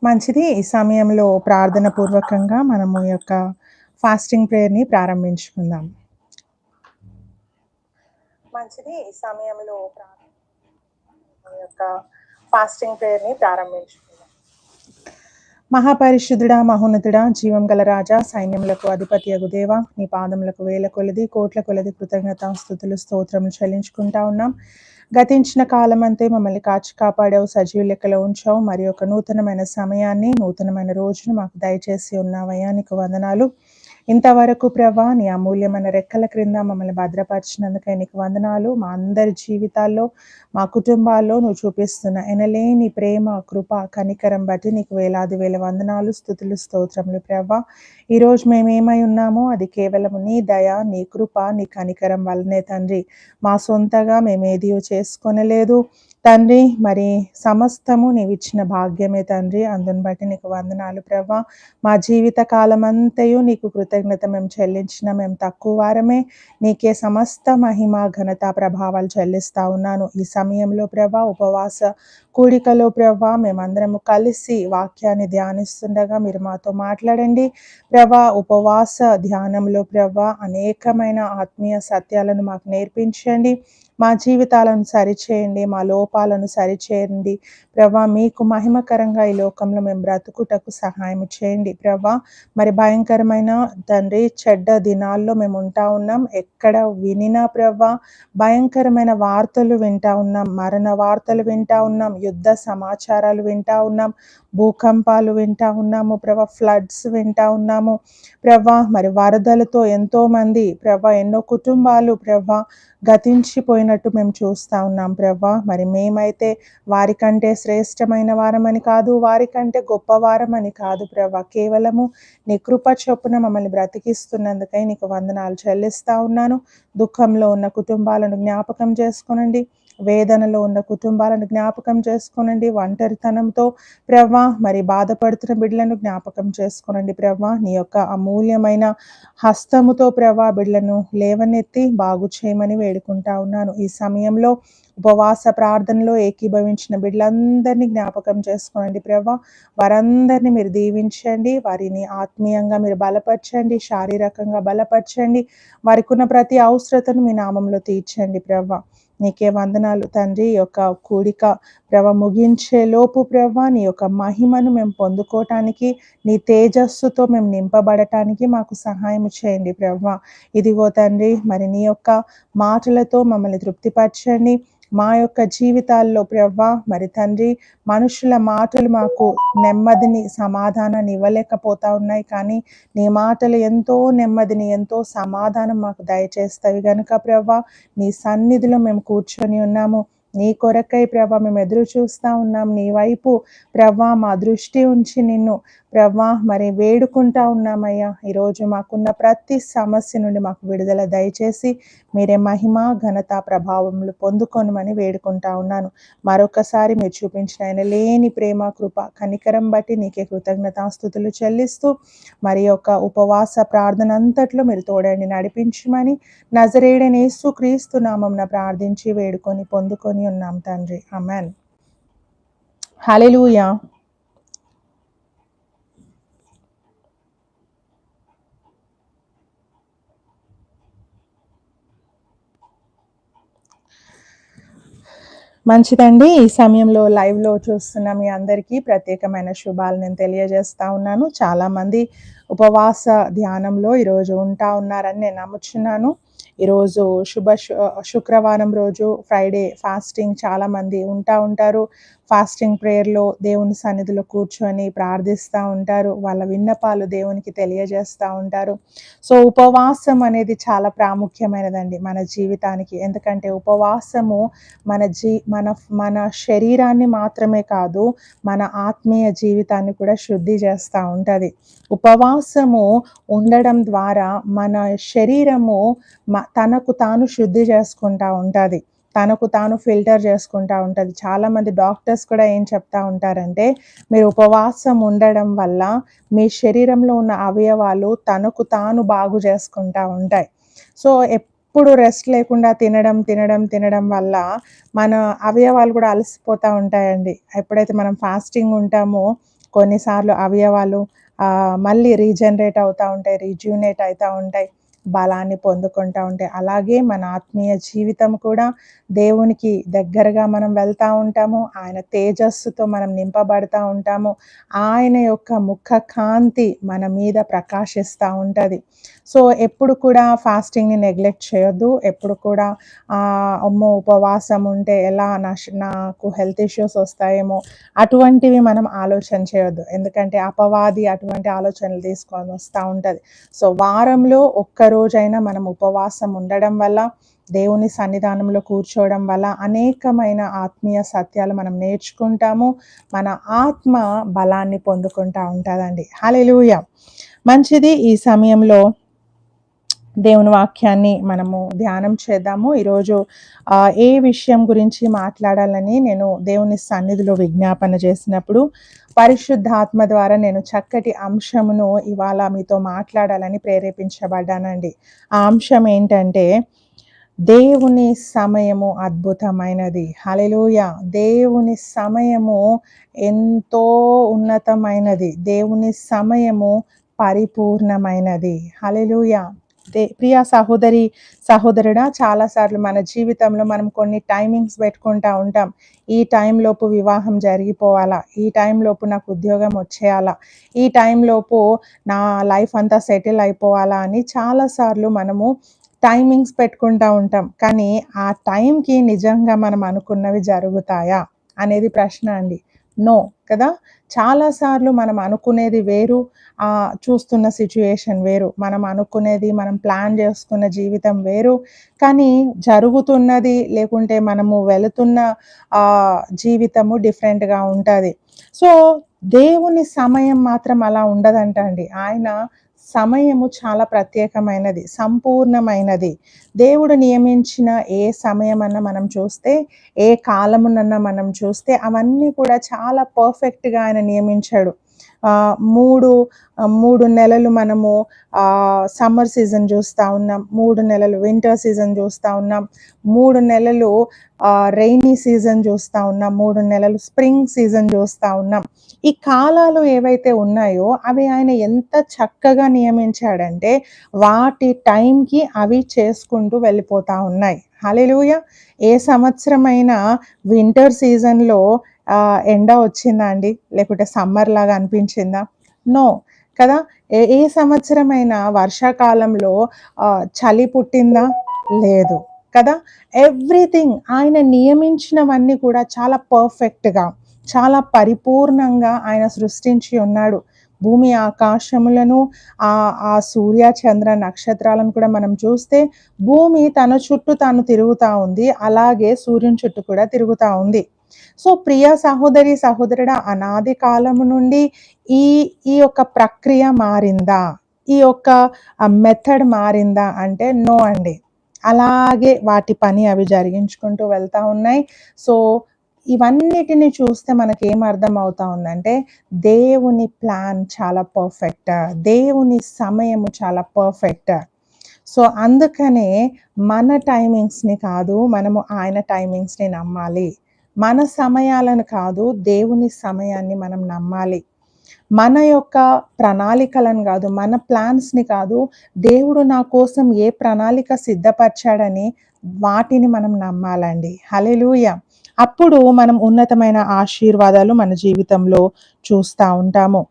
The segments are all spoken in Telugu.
మంచిది. ఈ సమయంలో ప్రార్థన పూర్వకంగా మనము ఈ యొక్క ఫాస్టింగ్ ప్రేయర్‌ని ప్రారంభించుకుందాం. మంచిది. ఈ సమయంలో ఈ యొక్క ఫాస్టింగ్ ప్రేయర్‌ని ప్రారంభించుకుందాం. మహాపరిశుద్ధుడా, మహోన్నతుడా, జీవం గల రాజా, సైన్యములకు అధిపతియగు దేవా, నీ పాదములకు వేల కొలది, కోట్ల కొలది కృతజ్ఞతాస్తుతులు, స్తోత్రములు చెల్లించుకుంటా ఉన్నాం. గతించిన కాలమంతే మమ్మల్ని కాచి కాపాడావు, సజీవ లెక్కలో ఉంచావు. మరి ఒక నూతనమైన సమయాన్ని, నూతనమైన రోజును మాకు దయచేసి ఉన్నావయ్యా, నీకు వందనాలు. ఇంతవరకు ప్రభా నీ అమూల్యమైన రెక్కల క్రింద మమ్మల్ని భద్రపరిచినందుకై నీకు వందనాలు. మా అందరి జీవితాల్లో, మా కుటుంబాల్లో నువ్వు చూపిస్తున్న ఎనలేని ప్రేమ, కృప, కనికరం బట్టి నీకు వేలాది వేల వందనాలు, స్తుతులు, స్తోత్రములు ప్రభా. ఈరోజు మేమేమై ఉన్నామో అది కేవలం నీ దయ, నీ కృప, నీ కనికరం వల్లనే తండ్రి. మా సొంతగా మేమేది చేసుకొనలేదు తండ్రి. మరి సమస్తము నీవిచ్చిన భాగ్యమే తండ్రి. అందుని బట్టి నీకు వందనాలు ప్రభా. మా జీవిత కాలం అంతయు నీకు కృతజ్ఞత మేము చెల్లించిన మేము తక్కువ వారమే. నీకే సమస్త మహిమ, ఘనత, ప్రభావాలు చెల్లిస్తా ఉన్నాను. ఈ సమయంలో ప్రభా ఉపవాస కూడికలో ప్రభా మేమందరము కలిసి వాక్యాన్ని ధ్యానిస్తుండగా మీరు మాతో మాట్లాడండి ప్రభా. ఉపవాస ధ్యానంలో ప్రభా అనేకమైన ఆత్మీయ సత్యాలను మాకు నేర్పించండి. మా జీవితాలను సరిచేయండి, మా లోపాలను సరిచేయండి ప్రభా. మీకు మహిమకరంగా ఈ లోకంలో మేము బ్రతుకుటకు సహాయం చేయండి ప్రభా. మరి భయంకరమైన తండ్రి చెడ్డ దినాల్లో మేము ఉంటా ఉన్నాం. ఎక్కడ వినినా ప్రభా భయంకరమైన వార్తలు వింటా ఉన్నాం, మరణ వార్తలు వింటా ఉన్నాం, యుద్ధ సమాచారాలు వింటా ఉన్నాం, భూకంపాలు వింటా ఉన్నాము ప్రభా, ఫ్లడ్స్ వింటా ఉన్నాము ప్రభా. మరి వరదలతో ఎంతో మంది ప్రభా, ఎన్నో కుటుంబాలు ప్రభా గతించిపోయినట్టు మేము చూస్తూ ఉన్నాం ప్రభా. మరి మేమైతే వారికంటే శ్రేష్టమైన వారమని కాదు, వారికంటే గొప్పవారమని కాదు ప్రభా. కేవలము నీ కృప చొప్పున మమ్మల్ని బ్రతికిస్తున్నందుకై నీకు వందనాలు చెల్లిస్తూ ఉన్నాను. దుఃఖంలో ఉన్న కుటుంబాలను జ్ఞాపకం చేసుకునండి, వేదనలో ఉన్న కుటుంబాలను జ్ఞాపకం చేసుకునండి, ఒంటరితనంతో ప్రభా మరి బాధపడుతున్న బిడ్డలను జ్ఞాపకం చేసుకునండి ప్రభా. నీ యొక్క అమూల్యమైన హస్తముతో ప్రభా బిడ్డలను లేవనెత్తి బాగు చేయమని వేడుకుంటా ఉన్నాను. ఈ సమయంలో ఉపవాస ప్రార్థనలో ఏకీభవించిన బిడ్డలందరినీ జ్ఞాపకం చేసుకోండి ప్రభా. వారందరినీ మీరు దీవించండి, వారిని ఆత్మీయంగా మీరు బలపరచండి, శారీరకంగా బలపరచండి, వారికి ఉన్న ప్రతి అవసరతను మీ నామంలో తీర్చండి ప్రభా. నీకే వందనాలు తండ్రి. ఈ యొక్క కూడిక ప్రభ ముగించే లోపు ప్రభా నీ యొక్క మహిమను మేము పొందుకోవటానికి, నీ తేజస్సుతో మేము నింపబడటానికి మాకు సహాయం చేయండి ప్రభా. ఇదిగో తండ్రి మరి నీ యొక్క మాటలతో మమ్మల్ని తృప్తిపరచండి. మా యొక్క జీవితాల్లో ప్రభా మరి తండ్రి మనుషుల మాటలు మాకు నెమ్మదిని, సమాధానాన్ని ఇవ్వలేకపోతా ఉన్నాయి, కానీ నీ మాటలు ఎంతో నెమ్మదిని, ఎంతో సమాధానం మాకు దయచేస్తాయి గనుక ప్రభా నీ సన్నిధిలో మేము కూర్చొని ఉన్నాము. నీ కొరకై ప్రభా మేము ఎదురు చూస్తూ ఉన్నాం. నీ వైపు ప్రభా మా దృష్టి ఉంచి నిన్ను ప్రభా మరి వేడుకుంటా ఉన్నామయ్యా. ఈరోజు మాకున్న ప్రతి సమస్య నుండి మాకు విడుదల దయచేసి మీరే మహిమ, ఘనత, ప్రభావములు పొందుకొనమని వేడుకుంటా ఉన్నాను. మరొకసారి మీరు చూపించిన ఆయన లేని ప్రేమ, కృప, కనికరం బట్టి నీకే కృతజ్ఞతాస్తుతులు చెల్లిస్తూ మరి యొక్క ఉపవాస ప్రార్థన అంతట్లో మీరు తోడండి నడిపించమని నజరేయుడైన యేసుక్రీస్తు నామమున ప్రార్థించి వేడుకొని పొందుకొని ఉన్నాం తండ్రి. ఆమేన్. హల్లెలూయా. మంచిదండి. ఈ సమయంలో లైవ్లో చూస్తున్న మీ అందరికీ ప్రత్యేకమైన శుభాలు నేను తెలియజేస్తా ఉన్నాను. చాలామంది ఉపవాస ధ్యానంలో ఈరోజు ఉంటా ఉన్నారని నేను నమ్ముచున్నాను. ఈరోజు శుక్రవారం రోజు ఫ్రైడే ఫాస్టింగ్ చాలామంది ఉంటారు. ఫాస్టింగ్ ప్రేయర్లో దేవుని సన్నిధిలో కూర్చొని ప్రార్థిస్తూ ఉంటారు, వాళ్ళ విన్నపాలు దేవునికి తెలియజేస్తూ ఉంటారు. సో ఉపవాసం అనేది చాలా ప్రాముఖ్యమైనదండి మన జీవితానికి. ఎందుకంటే ఉపవాసము మన శరీరాన్ని మాత్రమే కాదు, మన ఆత్మీయ జీవితాన్ని కూడా శుద్ధి చేస్తూ ఉంటుంది. ఉపవాసము ఉండడం ద్వారా మన శరీరము తనకు తాను శుద్ధి చేసుకుంటూ ఉంటుంది, తనకు తాను ఫిల్టర్ చేసుకుంటూ ఉంటుంది. చాలామంది డాక్టర్స్ కూడా ఏం చెప్తా ఉంటారంటే, మీరు ఉపవాసం ఉండడం వల్ల మీ శరీరంలో ఉన్న అవయవాలు తనకు తాను బాగు చేసుకుంటూ ఉంటాయి. సో ఎప్పుడు రెస్ట్ లేకుండా తినడం వల్ల మన అవయవాలు కూడా అలసిపోతూ ఉంటాయండి. ఎప్పుడైతే మనం ఫాస్టింగ్ ఉంటామో కొన్నిసార్లు అవయవాలు మళ్ళీ రీజనరేట్ అవుతూ ఉంటాయి, రిజ్యూనేట్ అవుతూ ఉంటాయి, బలాన్ని పొందుకుంటూ ఉంటాయి. అలాగే మన ఆత్మీయ జీవితం కూడా దేవునికి దగ్గరగా మనం వెళ్తూ ఉంటాము. ఆయన తేజస్సుతో మనం నింపబడతా ఉంటాము. ఆయన యొక్క ముఖ కాంతి మన మీద ప్రకాశిస్తూ ఉంటుంది. సో ఎప్పుడు కూడా ఫాస్టింగ్ని నెగ్లెక్ట్ చేయొద్దు. ఎప్పుడు కూడా అమ్మో ఉపవాసం ఉంటే ఎలా నాకు హెల్త్ ఇష్యూస్ వస్తాయేమో అటువంటివి మనం ఆలోచన చేయొద్దు. ఎందుకంటే అపవాది అటువంటి ఆలోచనలు తీసుకొని వస్తూ ఉంటుంది. సో వారంలో ఒక్కరోజైనా మనం ఉపవాసం ఉండడం వల్ల, దేవుని సన్నిధానంలో కూర్చోవడం వల్ల అనేకమైన ఆత్మీయ సత్యాలు మనం నేర్చుకుంటాము. మన ఆత్మ బలాన్ని పొందుకుంటూ ఉంటుందండి. హల్లెలూయా. మంచిది. ఈ సమయంలో దేవుని వాక్యాన్ని మనము ధ్యానం చేద్దాము. ఈరోజు ఏ విషయం గురించి మాట్లాడాలని నేను దేవుని సన్నిధిలో విజ్ఞాపన చేసినప్పుడు పరిశుద్ధాత్మ ద్వారా నేను చక్కటి అంశమును ఇవాళ మీతో మాట్లాడాలని ప్రేరేపించబడ్డానండి. ఆ అంశం ఏంటంటే దేవుని సమయము అద్భుతమైనది. హల్లెలూయా. దేవుని సమయము ఎంతో ఉన్నతమైనది. దేవుని సమయము పరిపూర్ణమైనది. హల్లెలూయా. ప్రియ సహోదరి సహోదరుడా, చాలాసార్లు మన జీవితంలో మనం కొన్ని టైమింగ్స్ పెట్టుకుంటూ ఉంటాం. ఈ టైంలోపు వివాహం జరిగిపోవాలా, ఈ టైంలోపు నాకు ఉద్యోగం వచ్చేయాలా, ఈ టైంలోపు నా లైఫ్ అంతా సెటిల్ అయిపోవాలా అని చాలాసార్లు మనము టైమింగ్స్ పెట్టుకుంటూ ఉంటాం. కానీ ఆ టైంకి నిజంగా మనం అనుకున్నవి జరుగుతాయా అనేది ప్రశ్న అండి. నో కదా. చాలాసార్లు మనం అనుకునేది వేరు, చూస్తున్న సిచ్యుయేషన్ వేరు. మనం అనుకునేది, మనం ప్లాన్ చేసుకున్న జీవితం వేరు, కానీ జరుగుతున్నది లేకుంటే మనము వెళుతున్న జీవితము డిఫరెంట్గా ఉంటుంది. సో దేవుని సమయం మాత్రం అలా ఉండదంట అండి. ఆయన సమయము చాలా ప్రత్యేకమైనది, సంపూర్ణమైనది. దేవుడు నియమించిన ఏ సమయమన్నా మనం చూస్తే, ఏ కాలమునన్నా మనం చూస్తే అవన్నీ కూడా చాలా పర్ఫెక్ట్గా ఆయన నియమించాడు. 3 నెలలు మనము సమ్మర్ సీజన్ చూస్తూ ఉన్నాం, 3 నెలలు వింటర్ సీజన్ చూస్తూ ఉన్నాం, 3 నెలలు రెయినీ సీజన్ చూస్తూ ఉన్నాం, 3 నెలలు స్ప్రింగ్ సీజన్ చూస్తూ ఉన్నాం. ఈ కాలాలు ఏవైతే ఉన్నాయో అవి ఆయన ఎంత చక్కగా నియమించాడంటే వాటి టైంకి అవి చేసుకుంటూ వెళ్ళిపోతూ ఉన్నాయి. హల్లెలూయా. ఏ సంవత్సరమైనా వింటర్ సీజన్లో ఎండ వచ్చిందా అండి, లేకుంటే సమ్మర్ లాగా అనిపించిందా? నో కదా. ఏ సంవత్సరమైనా వర్షాకాలంలో చలి పుట్టిందా? లేదు కదా. ఎవ్రీథింగ్ ఆయన నియమించినవన్నీ కూడా చాలా పర్ఫెక్ట్గా, చాలా పరిపూర్ణంగా ఆయన సృష్టించి ఉన్నాడు. భూమి ఆకాశములను, ఆ సూర్య చంద్ర నక్షత్రాలను కూడా మనం చూస్తే భూమి తన చుట్టూ తాను తిరుగుతూ ఉంది, అలాగే సూర్యుని చుట్టూ కూడా తిరుగుతూ ఉంది. సో ప్రియ సహోదరి సహోదరుడా, అనాది కాలము నుండి ఈ యొక్క ప్రక్రియ మారిందా, ఈ యొక్క మెథడ్ మారిందా అంటే నో అండి. అలాగే వాటి పని అవి జరిగించుకుంటూ వెళ్తూ ఉన్నాయి. సో ఇవన్నిటిని చూస్తే మనకి ఏం అర్థం అవుతా ఉందంటే దేవుని ప్లాన్ చాలా పర్ఫెక్ట్, దేవుని సమయము చాలా పర్ఫెక్ట్. సో అందుకనే మన టైమింగ్స్ని కాదు, మనము ఆయన టైమింగ్స్ని నమ్మాలి. మన సమయాలను కాదు, దేవుని సమయాన్ని మనం నమ్మాలి. మన యొక్క ప్రణాళికలను కాదు, మన ప్లాన్స్ని కాదు, దేవుడు నా కోసం ఏ ప్రణాళిక సిద్ధపరిచాడని వాటిని మనం నమ్మాలండి. హల్లెలూయా. అప్పుడు మనం ఉన్నతమైన ఆశీర్వాదాలు మన జీవితంలో చూస్తూ ఉంటాము.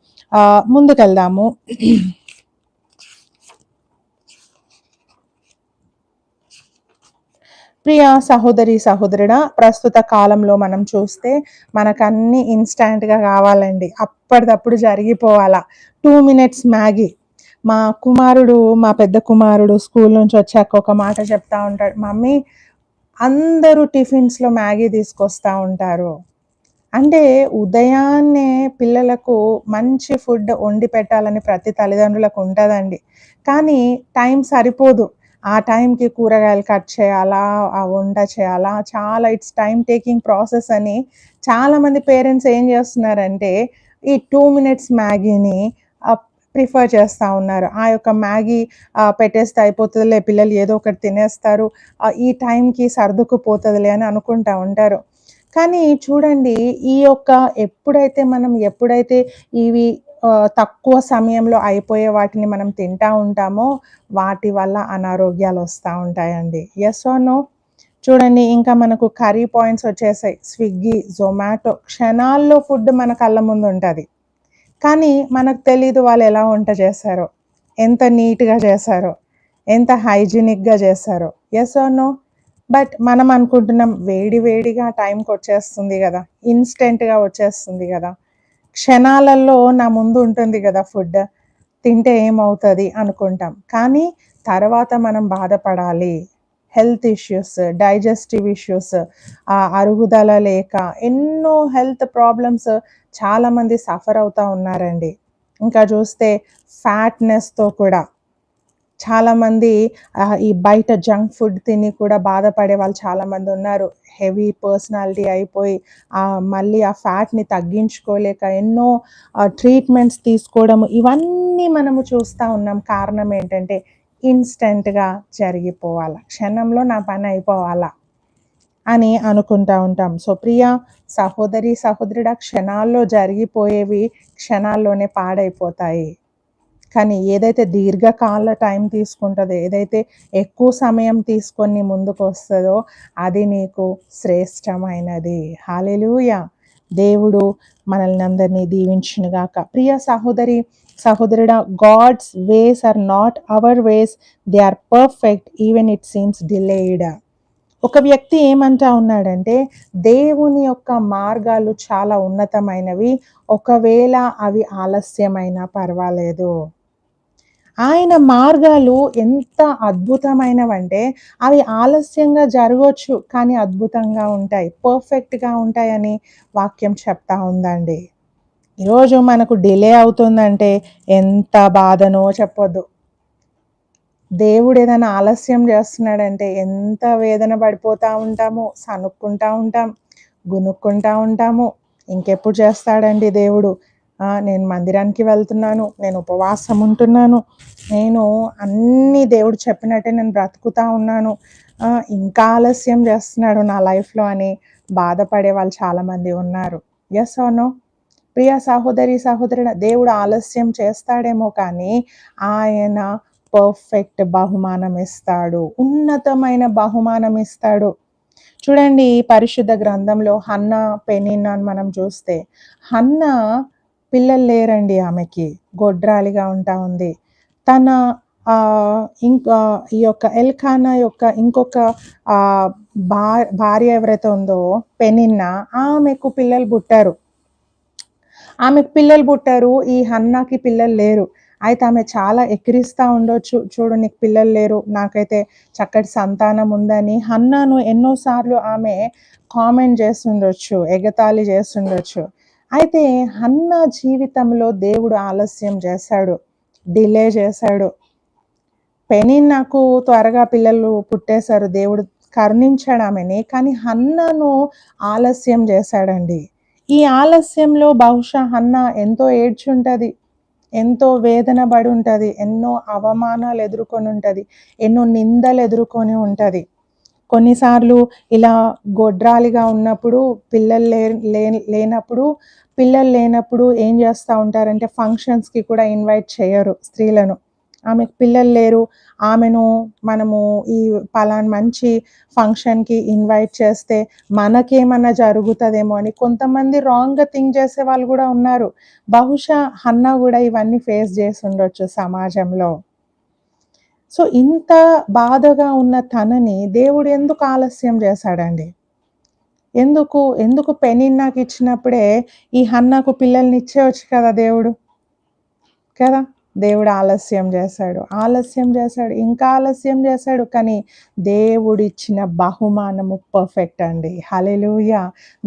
ముందుకెళ్దాము. ప్రియ సహోదరి సహోదరుడా, ప్రస్తుత కాలంలో మనం చూస్తే మనకన్నీ ఇన్స్టాంట్గా కావాలండి, అప్పటిదప్పుడు జరిగిపోవాలా. 2 minutes మ్యాగీ. మా పెద్ద కుమారుడు స్కూల్ నుంచి వచ్చాక ఒక మాట చెప్తా ఉంటాడు, మమ్మీ అందరూ టిఫిన్స్లో మ్యాగీ తీసుకొస్తూ ఉంటారు. అంటే ఉదయాన్నే పిల్లలకు మంచి ఫుడ్ వండి పెట్టాలని ప్రతి తల్లిదండ్రులకు ఉంటుందండి, కానీ టైం సరిపోదు. ఆ టైంకి కూరగాయలు కట్ చేయాలా, ఆ వంట చేయాలా, చాలా ఇట్స్ టైం టేకింగ్ ప్రాసెస్ అని చాలామంది పేరెంట్స్ ఏం చేస్తున్నారంటే ఈ 2 minutes మ్యాగీని ప్రిఫర్ చేస్తూ ఉన్నారు. ఆ యొక్క మ్యాగీ పెట్టేస్తే అయిపోతుందిలే, పిల్లలు ఏదో ఒకటి తినేస్తారు, ఈ టైంకి సర్దుకుపోతుందిలే అని అనుకుంటూ ఉంటారు. కానీ చూడండి, ఈ యొక్క ఎప్పుడైతే ఇవి తక్కువ సమయంలో అయిపోయే వాటిని మనం తింటా ఉంటామో, వాటి వల్ల అనారోగ్యాలొస్తా ఉంటాయండి. Yes or no? చూడండి, ఇంకా మనకు కర్రీ పాయింట్స్ వచ్చేసాయి. స్విగ్గీ, జొమాటో క్షణాల్లో ఫుడ్ మన కళ్ళ ముందుంటది. కానీ మనకు తెలీదు వాళ్ళెలా వంట చేశారో, ఎంత నీట్‌గా చేశారో, ఎంత హైజీనిక్‌గా చేశారో. Yes or no? బట్ మనం అనుకుంటున్నాం వేడి వేడిగా టైంకొచ్చేస్తుంది గదా! ఇన్‌స్టంట్‌గా వచ్చేస్తుంది గదా! క్షణాలలో నా ముందు ఉంటుంది గదా ఫుడ్. తింటే ఏమవుతది అనుకుంటాం. కానీ తర్వాత మనం బాధపడాలి. హెల్త్ ఇష్యూస్, డైజెస్టివ్ ఇష్యూస్, అరుగుదల లేక ఎన్నో హెల్త్ ప్రాబ్లమ్స్ చాలామంది సఫర్ అవుతా ఉన్నారండి. ఇంకా చూస్తే ఫ్యాట్‌నెస్‌తో కూడా చాలామంది ఈ బయట జంక్ ఫుడ్ తిని కూడా బాధపడే వాళ్ళు చాలామందున్నారు. హెవీ పర్సనాలిటీ అయిపోయి మళ్ళీ ఆ ఫ్యాట్‌ని తగ్గించుకోలేక ఎన్నో ట్రీట్మెంట్స్ తీసుకోవడము, ఇవన్నీ మనము చూస్తా ఉన్నాం. కారణం ఏంటంటే ఇన్‌స్టంట్‌గా జరిగిపోవాల. క్షణంలో నా పని అయిపోవాలా అని అనుకుంటా ఉంటాం. సో ప్రియ సహోదరి, సహోదరుడా, క్షణాల్లో జరిగిపోయేవి క్షణాల్లోనే పాడైపోతాయి. కానీ ఏదైతే దీర్ఘకాల టైం తీసుకుంటదో, ఏదైతే ఎక్కువ సమయం తీసుకొని ముందుకొస్తదో అది నీకు శ్రేష్టమైనది. హల్లెలూయా! దేవుడు మనల్ని అందరినీ దీవించును గాక. ప్రియ సహోదరి, సహోదరుడా, God's ways are not our ways. They are perfect even it seems delayed. ఒక వ్యక్తి ఏమంటా ఉన్నాడంటే, దేవుని యొక్క మార్గాలు చాలా ఉన్నతమైనవి. ఒకవేళ అవి ఆలస్యమైనా పర్వాలేదు. ఆయన మార్గాలు ఎంత అద్భుతమైనవంటే, అవి ఆలస్యంగా జరగొచ్చు, కానీ అద్భుతంగా ఉంటాయి. పర్ఫెక్ట్‌గా ఉంటాయని వాక్యం చెప్తా ఉందండి. ఈరోజు మనకు డిలే అవుతుందంటే ఎంత బాధనో చెప్పొద్దు. దేవుడు ఏదైనా ఆలస్యం చేస్తున్నాడంటే ఎంత వేదన పడిపోతా ఉంటాము, సనుక్కుంటా ఉంటాం, గునుక్కుంటా ఉంటాము. ఇంకెప్పుడు చేస్తాడండి దేవుడు? నేను మందిరానికి వెళ్తున్నాను, నేను ఉపవాసం ఉంటున్నాను, నేను అన్నీ దేవుడు చెప్పినట్టే నేను బ్రతుకుతా ఉన్నాను, ఇంకా ఆలస్యం చేస్తున్నాడు నా లైఫ్‌లో అని బాధపడే వాళ్ళు చాలామంది ఉన్నారు. Yes or no? ప్రియ సహోదరి, సహోదరుడా, దేవుడు ఆలస్యం చేస్తాడేమో కానీ ఆయన పర్ఫెక్ట్ బహుమానం ఇస్తాడు. ఉన్నతమైన బహుమానం ఇస్తాడు. చూడండి, పరిశుద్ధ గ్రంథంలో హన్నా, పెనిన్నాను మనం చూస్తే, హన్నా పిల్లలు లేరండి ఆమెకి. గొడ్రాలిగా ఉంటా ఉంది. తన ఇంకా ఈ యొక్క ఎల్కానా యొక్క ఇంకొక ఆహ్, భా భార్య ఎవరైతే ఉందో పెనిన్నా, ఆమెకు పిల్లలు పుట్టారు. ఆమెకు పిల్లలు పుట్టారు. ఈ హన్నాకి పిల్లలు లేరు. అయితే ఆమె చాలా ఎక్కిరిస్తా ఉండొచ్చు. చూడు నీకు పిల్లలు లేరు, నాకైతే చక్కటి సంతానం ఉందని హన్నాను ఎన్నో సార్లు ఆమె కామెంట్ చేస్తుండొచ్చు, ఎగతాళి చేస్తుండొచ్చు. అయితే హన్నా జీవితంలో దేవుడు ఆలస్యం చేశాడు. డిలే చేశాడు. పెనిన్నాకు త్వరగా పిల్లలు పుట్టేశారు. దేవుడు కరుణించాడు ఆమెని. కానీ హన్నాను ఆలస్యం చేశాడండి. ఈ ఆలస్యంలో బహుశా హన్నా ఎంతో ఏడ్చుంటది. ఎంతో వేదన పడి ఉంటది. ఎన్నో అవమానాలు ఎదుర్కొని ఉంటది. ఎన్నో నిందలు ఎదుర్కొని ఉంటది. కొన్నిసార్లు ఇలా గొడ్రాలిగా ఉన్నప్పుడు పిల్లలు లేనప్పుడు పిల్లలు లేనప్పుడు ఏం చేస్తా ఉంటారంటే ఫంక్షన్స్‌కి కూడా ఇన్వైట్ చేయరు స్త్రీలను. ఆమెకు పిల్లలు లేరు. ఆమెను మనము ఈ పలానా మంచి ఫంక్షన్‌కి ఇన్వైట్ చేస్తే మనకేమన్నా జరుగుతదేమో అని కొంతమంది రాంగ్‌గా థింక్ చేసే వాళ్ళు గూడా ఉన్నారు. బహుశా హన్నా గూడా ఇవన్నీ ఫేస్ చేసుండొచ్చు సమాజంలో. సో, ఇంత బాధగా ఉన్న తనని దేవుడు ఎందుకు ఆలస్యం చేశాడండి? ఎందుకు పెనిన్నాకిచ్చినప్పుడే ఈ హన్నాకు పిల్లల్ని ఇచ్చేయొచ్చు కదా దేవుడు. కదా! దేవుడు ఆలస్యం చేశాడు. ఆలస్యం చేశాడు. ఇంకా ఆలస్యం చేశాడు. కానీ దేవుడిచ్చిన బహుమానము పర్ఫెక్ట్ అండి. హల్లెలూయా!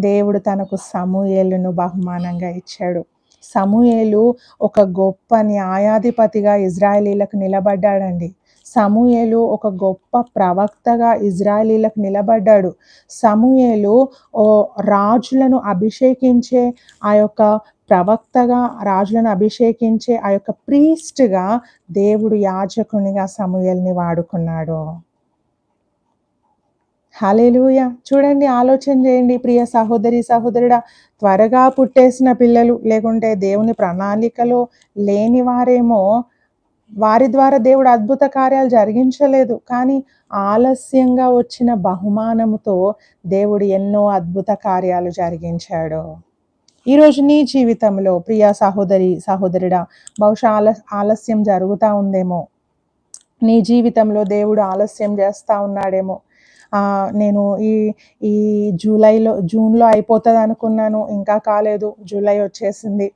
దేవుడు తనకు సమూయేలును బహుమానంగా ఇచ్చాడు. సమూయేలు ఒక గొప్ప న్యాయాధిపతిగా ఇజ్రాయేలీలకు నిలబడ్డాడండి. సమూయేలు ఒక గొప్ప ప్రవక్తగా ఇజ్రాయేలీలకు నిలబడ్డాడు. సమూయేలు రాజులను అభిషేకించే ఆ యొక్క ప్రవక్తగా, రాజులను అభిషేకించే ఆ యొక్క ప్రీస్ట్‌గా దేవుడు యాజకునిగా సమూయేలుని వాడుకున్నాడు. హల్లెలూయా! చూడండి, ఆలోచన చేయండి ప్రియ సహోదరి, సహోదరుడా. త్వరగా పుట్టేసిన పిల్లలు, లేకుంటే దేవుని ప్రణాళికలో లేని వారేమో వారి ద్వారా దేవుడు అద్భుత కార్యాలు జరిగించలేదు. కానీ ఆలస్యంగా వచ్చిన బహుమానముతో దేవుడు ఎన్నో అద్భుత కార్యాలు జరిగించాడు. ఈరోజు నీ జీవితంలో ప్రియ సహోదరి, సహోదరుడా, బహుశా ఆలస్యం జరుగుతా ఉందేమో. నీ జీవితంలో దేవుడు ఆలస్యం చేస్తా ఉన్నాడేమో. నేను ఈ ఈ జూన్‌లో అయిపోతదనుకున్నాను. ఇంకా కాలేదు. జూలై వచ్చేసింది.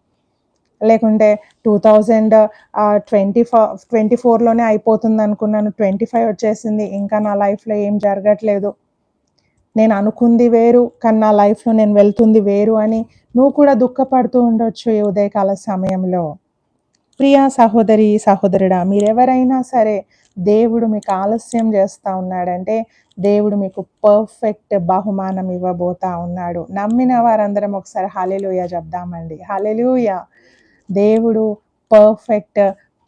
లేకుంటే 2024లోనే అయిపోతుందనుకున్నాను. 25 వచ్చేసింది. ఇంకా నా లైఫ్‌లో ఏం జరగట్లేదు. నేను అనుకుంది వేరు, కానీ నా లైఫ్‌లో నేను వెళ్తుంది వేరు అని నువ్వు కూడా దుఃఖపడుతూ ఉండొచ్చు ఈ ఉదయకాల సమయంలో. ప్రియ సహోదరి, సహోదరుడా, మీరెవరైనా సరే దేవుడు మీకు ఆలస్యం చేస్తా ఉన్నాడంటే దేవుడు మీకు పర్ఫెక్ట్ బహుమానం ఇవ్వబోతా ఉన్నాడు. నమ్మిన వారందరం ఒకసారి హల్లెలూయా చెప్దామండి. హల్లెలూయా! దేవుడు పర్ఫెక్ట్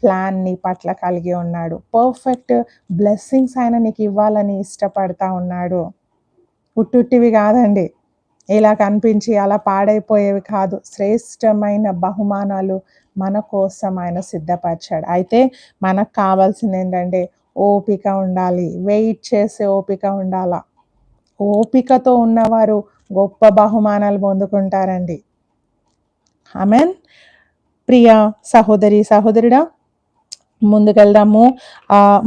ప్లాన్ నీ పట్ల కలిగి ఉన్నాడు. పర్ఫెక్ట్ బ్లెస్సింగ్స్ ఆయన నీకు ఇవ్వాలని ఇష్టపడతా ఉన్నాడు. ఉట్టుట్టివి కాదండి. ఇలా కనిపించి అలా పాడైపోయేవి కాదు. శ్రేష్టమైన బహుమానాలు మన కోసం ఆయన సిద్ధపరిచాడు. అయితే మనకు కావాల్సింది ఏంటంటే ఓపిక ఉండాలి. వెయిట్ చేసే ఓపిక ఉండాల. ఓపికతో ఉన్నవారు గొప్ప బహుమానాలు పొందుకుంటారండి. ఆమేన్. ప్రియ సహోదరి, సహోదరుడా, ముందుకెళ్దాము.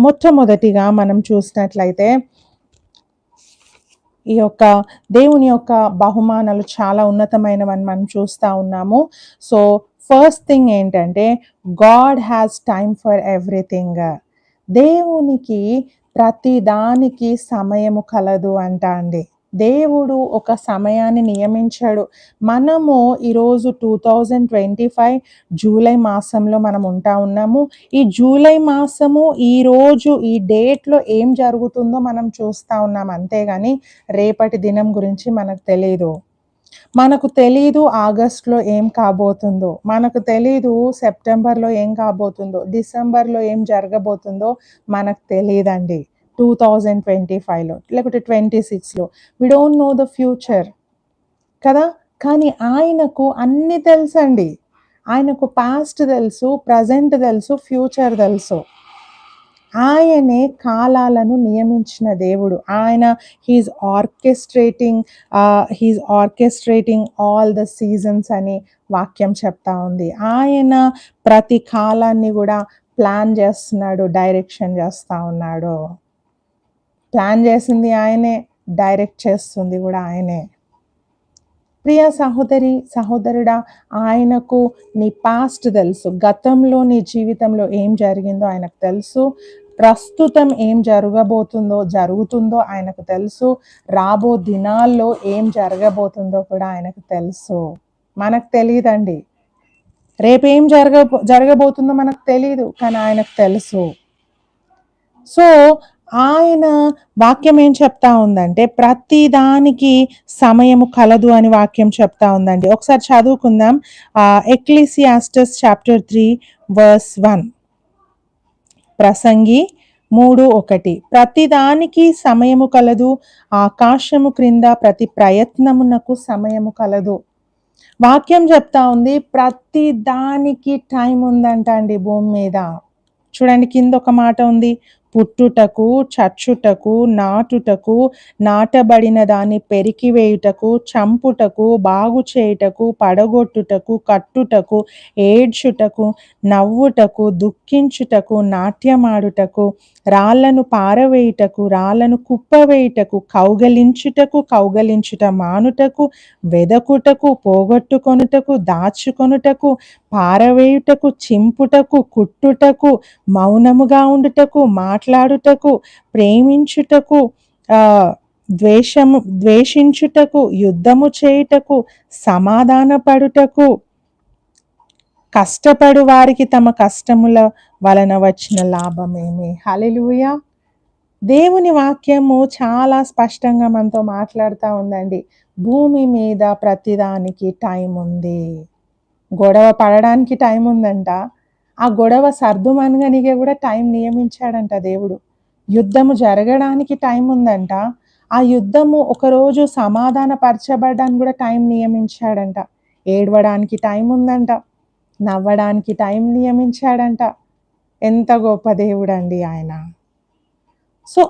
మొట్టమొదటిగా మనం చూసినట్లయితే ఈ యొక్క దేవుని యొక్క బహుమానాలు చాలా ఉన్నతమైనవని మనం చూస్తూ ఉన్నాము. సో ఫస్ట్ థింగ్ ఏంటంటే God has time for everything. దేవునికి ప్రతి దానికి సమయము కలదు అంట అండి. దేవుడు ఒక సమయాన్ని నియమించాడు. మనము ఈరోజు 2025 జూలై మాసంలో మనం ఉంటా ఉన్నాము. ఈ జూలై మాసము ఈరోజు ఈ డేట్లో ఏం జరుగుతుందో మనం చూస్తూ ఉన్నాం. అంతేగాని రేపటి దినం గురించి మనకు తెలీదు. మనకు తెలీదు ఆగస్టులో ఏం కాబోతుందో, మనకు తెలీదు సెప్టెంబర్లో ఏం కాబోతుందో, డిసెంబర్లో ఏం జరగబోతుందో మనకు తెలియదండి. 2025లో లేకపోతే 26లో we don't know the future కదా. కానీ ఆయనకు అన్నీ తెలుసండి. ఆయనకు పాస్ట్ తెలుసు, ప్రజెంట్ తెలుసు, ఫ్యూచర్ తెలుసు. ఆయనే కాలాలను నియమించిన దేవుడు. ఆయన he's orchestrating all the seasons అని వాక్యం చెప్తా ఉంది. ఆయన ప్రతి కాలాన్ని కూడా ప్లాన్ చేస్తున్నాడు, డైరెక్షన్ చేస్తూ ఉన్నాడు. ప్లాన్ చేసింది ఆయనే, డైరెక్ట్ చేస్తుంది కూడా ఆయనే. ప్రియ సహోదరి, సహోదరుడా, ఆయనకు నీ పాస్ట్ తెలుసు. గతంలో నీ జీవితంలో ఏం జరిగిందో ఆయనకు తెలుసు. ప్రస్తుతం ఏం జరుగుతుందో ఆయనకు తెలుసు. రాబో దినాల్లో ఏం జరగబోతుందో కూడా ఆయనకు తెలుసు. మనకు తెలియదండి. రేపేం జరగబోతుందో మనకు తెలియదు, కానీ ఆయనకు తెలుసు. సో ఆయన వాక్యం ఏం చెప్తా ఉందంటే ప్రతి దానికి సమయము కలదు అని వాక్యం చెప్తా ఉందండి. ఒకసారి చదువుకుందాం. ఎక్లీసియాస్టస్ చాప్టర్ 3 verse 1. ప్రసంగి 3:1. ప్రతి దానికి సమయము కలదు, ఆకాశము క్రింద ప్రతి ప్రయత్నమునకు సమయము కలదు. వాక్యం చెప్తా ఉంది ప్రతి దానికి టైం ఉందంట అండి భూమి మీద. చూడండి, కింద ఒక మాట ఉంది, పుట్టుటకు, చచ్చుటకు, నాటుటకు, నాటబడిన దాన్ని పెరికివేయుటకు, చంపుటకు, బాగు చేయుటకు, పడగొట్టుటకు, కట్టుటకు, ఏడ్చుటకు, నవ్వుటకు, దుఃఖించుటకు, నాట్యమాడుటకు, రాళ్లను పారవేయుటకు, రాళ్లను కుప్పవేయుటకు, కౌగలించుట మానుటకు, వెదకుటకు, పోగొట్టుకొనుటకు, దాచుకొనుటకు, పారవేయుటకు, చింపుటకు, కుట్టుటకు, మౌనముగా ఉండుటకు, మాట్లాడుటకు, ప్రేమించుటకు, ద్వేషించుటకు, యుద్ధము చేయుటకు, సమాధానపడుటకు, కష్టపడు వారికి తమ కష్టముల వలన వచ్చిన లాభమేమి. హల్లెలూయా. దేవుని వాక్యము చాలా స్పష్టంగా మనతో మాట్లాడుతూ ఉందండి. భూమి మీద ప్రతిదానికి టైం ఉంది. గొడవ పడడానికి టైం ఉందంట. ఆ గొడవ సర్దుమనగనిగే కూడా టైం నియమించాడంట దేవుడు. యుద్ధము జరగడానికి టైం ఉందంట. ఆ ఆ యుద్ధము ఒకరోజు సమాధానపరచబడడానికి కూడా టైం నియమించాడంట. ఏడవడానికి టైం ఉందంట. నవ్వడానికి టైం నియమించాడంట. ఎంత గొప్ప దేవుడండి ఆయన. సో,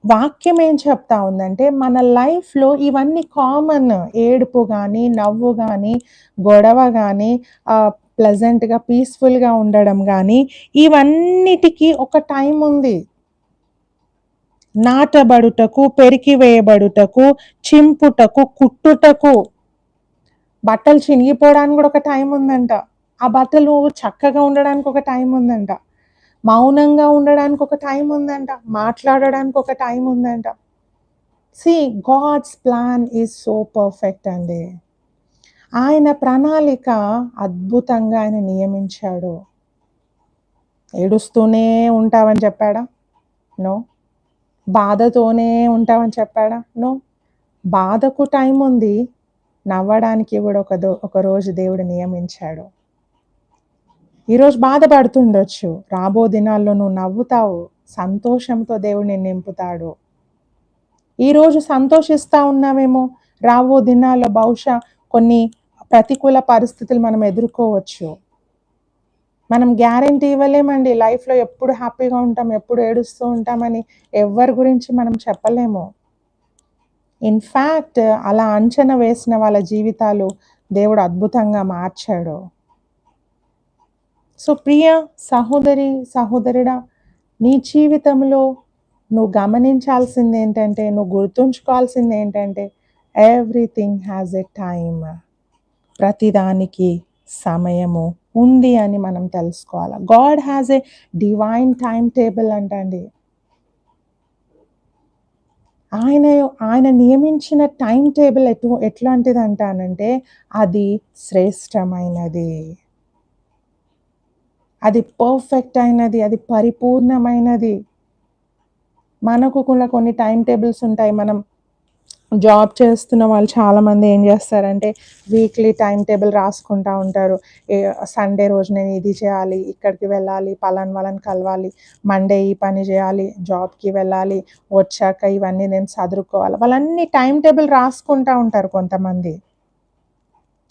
వాక్యం ఏం చెప్తా ఉందంటే, మన లైఫ్‌లో ఇవన్నీ కామన్. ఏడుపు గానీ, నవ్వు గానీ, గొడవ గానీ, ప్లెజెంట్‌గా, పీస్‌ఫుల్‌గా ఉండడం గానీ, ఇవన్నిటికి ఒక టైం ఉంది. నాటబడుటకు, పెరికివేయబడుటకు, చింపుటకు, కుట్టుటకు, బట్టలు చినిగిపోవడానికి కూడా ఒక టైం ఉందంట. ఆ బట్టలు చక్కగా ఉండడానికి ఒక టైం ఉందంట. మౌనంగా ఉండడానికి ఒక టైం ఉందంట. మాట్లాడడానికి ఒక టైం ఉందంట. See, God's plan is so perfect అండి. ఆయన ప్రణాళిక అద్భుతంగా ఆయన నియమించాడు. ఏడుస్తూనే ఉంటావని చెప్పాడా? నో. బాధతోనే ఉంటావని చెప్పాడా? నో. బాధకు టైం ఉంది. నవ్వడానికి కూడా ఒక రోజు దేవుడు నియమించాడు. ఈరోజు బాధపడుతుండొచ్చు. రాబో దినాల్లో నువ్వు నవ్వుతావు. సంతోషంతో దేవుడు నిన్ను నింపుతాడు. ఈరోజు సంతోషిస్తా ఉన్నావేమో, రాబో దినాల్లో బహుశా కొన్ని ప్రతికూల పరిస్థితులు మనం ఎదుర్కోవచ్చు. మనం గ్యారంటీ ఇవ్వలేమండి. లైఫ్‌లో ఎప్పుడు హ్యాపీగా ఉంటాం, ఎప్పుడు ఏడుస్తూ ఉంటామని ఎవ్వరి గురించి మనం చెప్పలేము. ఇన్‌ఫాక్ట్ అలా అంచనా వేసిన వాళ్ళ జీవితాలు దేవుడు అద్భుతంగా మార్చాడు. సో, ప్రియ సహోదరి, సహోదరుడా, నీ జీవితంలో నువ్వు గమనించాల్సిందేంటంటే, నువ్వు గుర్తుంచుకోవాల్సిందేంటంటే, ఎవ్రీథింగ్ హ్యాస్ ఎ టైమ్. ప్రతిదానికి సమయము ఉంది అని మనం తెలుసుకోవాలి. God has a divine time table అంటండి. ఆయన నియమించిన టైం టేబుల్ ఎట్లాంటిది అంటానంటే, అది శ్రేష్టమైనది, అది పర్ఫెక్ట్ అయినది, అది పరిపూర్ణమైనది. మనకు కూడా కొన్ని టైం టేబుల్స్ ఉంటాయి. మనం జాబ్ చేస్తున్న వాళ్ళు చాలామంది ఏం చేస్తారంటే, వీక్లీ టైం టేబుల్ రాసుకుంటా ఉంటారు. సండే రోజు నేను ఇది చేయాలి, ఇక్కడికి వెళ్ళాలి, పలానా వాళ్ళని కలవాలి, మండే ఈ పని చేయాలి, జాబ్‌కి వెళ్ళాలి, వచ్చాక ఇవన్నీ నేను సదురుకోవాలి. వాళ్ళన్నీ టైం టేబుల్ రాసుకుంటా ఉంటారు కొంతమంది.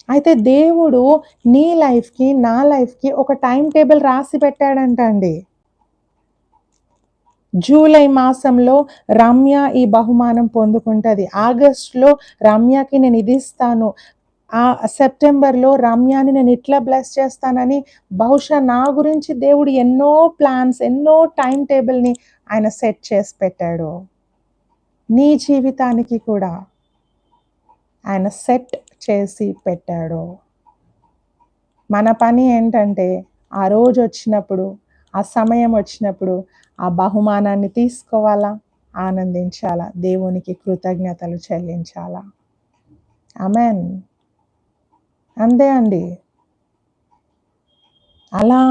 అయితే దేవుడు నీ లైఫ్‌కి, నా లైఫ్‌కి ఒక టైం టేబుల్ రాసి పెట్టాడంట అండి. జూలై మాసంలో రమ్య ఈ బహుమానం పొందుకుంటది. ఆగస్ట్‌లో రమ్యకి నేను ఇది ఇస్తాను. సెప్టెంబర్‌లో రమ్యని నేను ఇట్లా బ్లెస్ చేస్తానని బహుశా నా గురించి దేవుడు ఎన్నో ప్లాన్స్, ఎన్నో టైం టేబుల్‌ని ఆయన సెట్ చేసి పెట్టాడు. నీ జీవితానికి కూడా ఆయన సెట్ చేసి పెట్టాడు. మన పని ఏంటంటే, ఆ రోజు వచ్చినప్పుడు, ఆ సమయం వచ్చినప్పుడు ఆ బహుమానాన్ని తీసుకోవాలా, ఆనందించాలా, దేవునికి కృతజ్ఞతలు చెల్లించాలా. ఆమేన్. అంతే అండి. అలా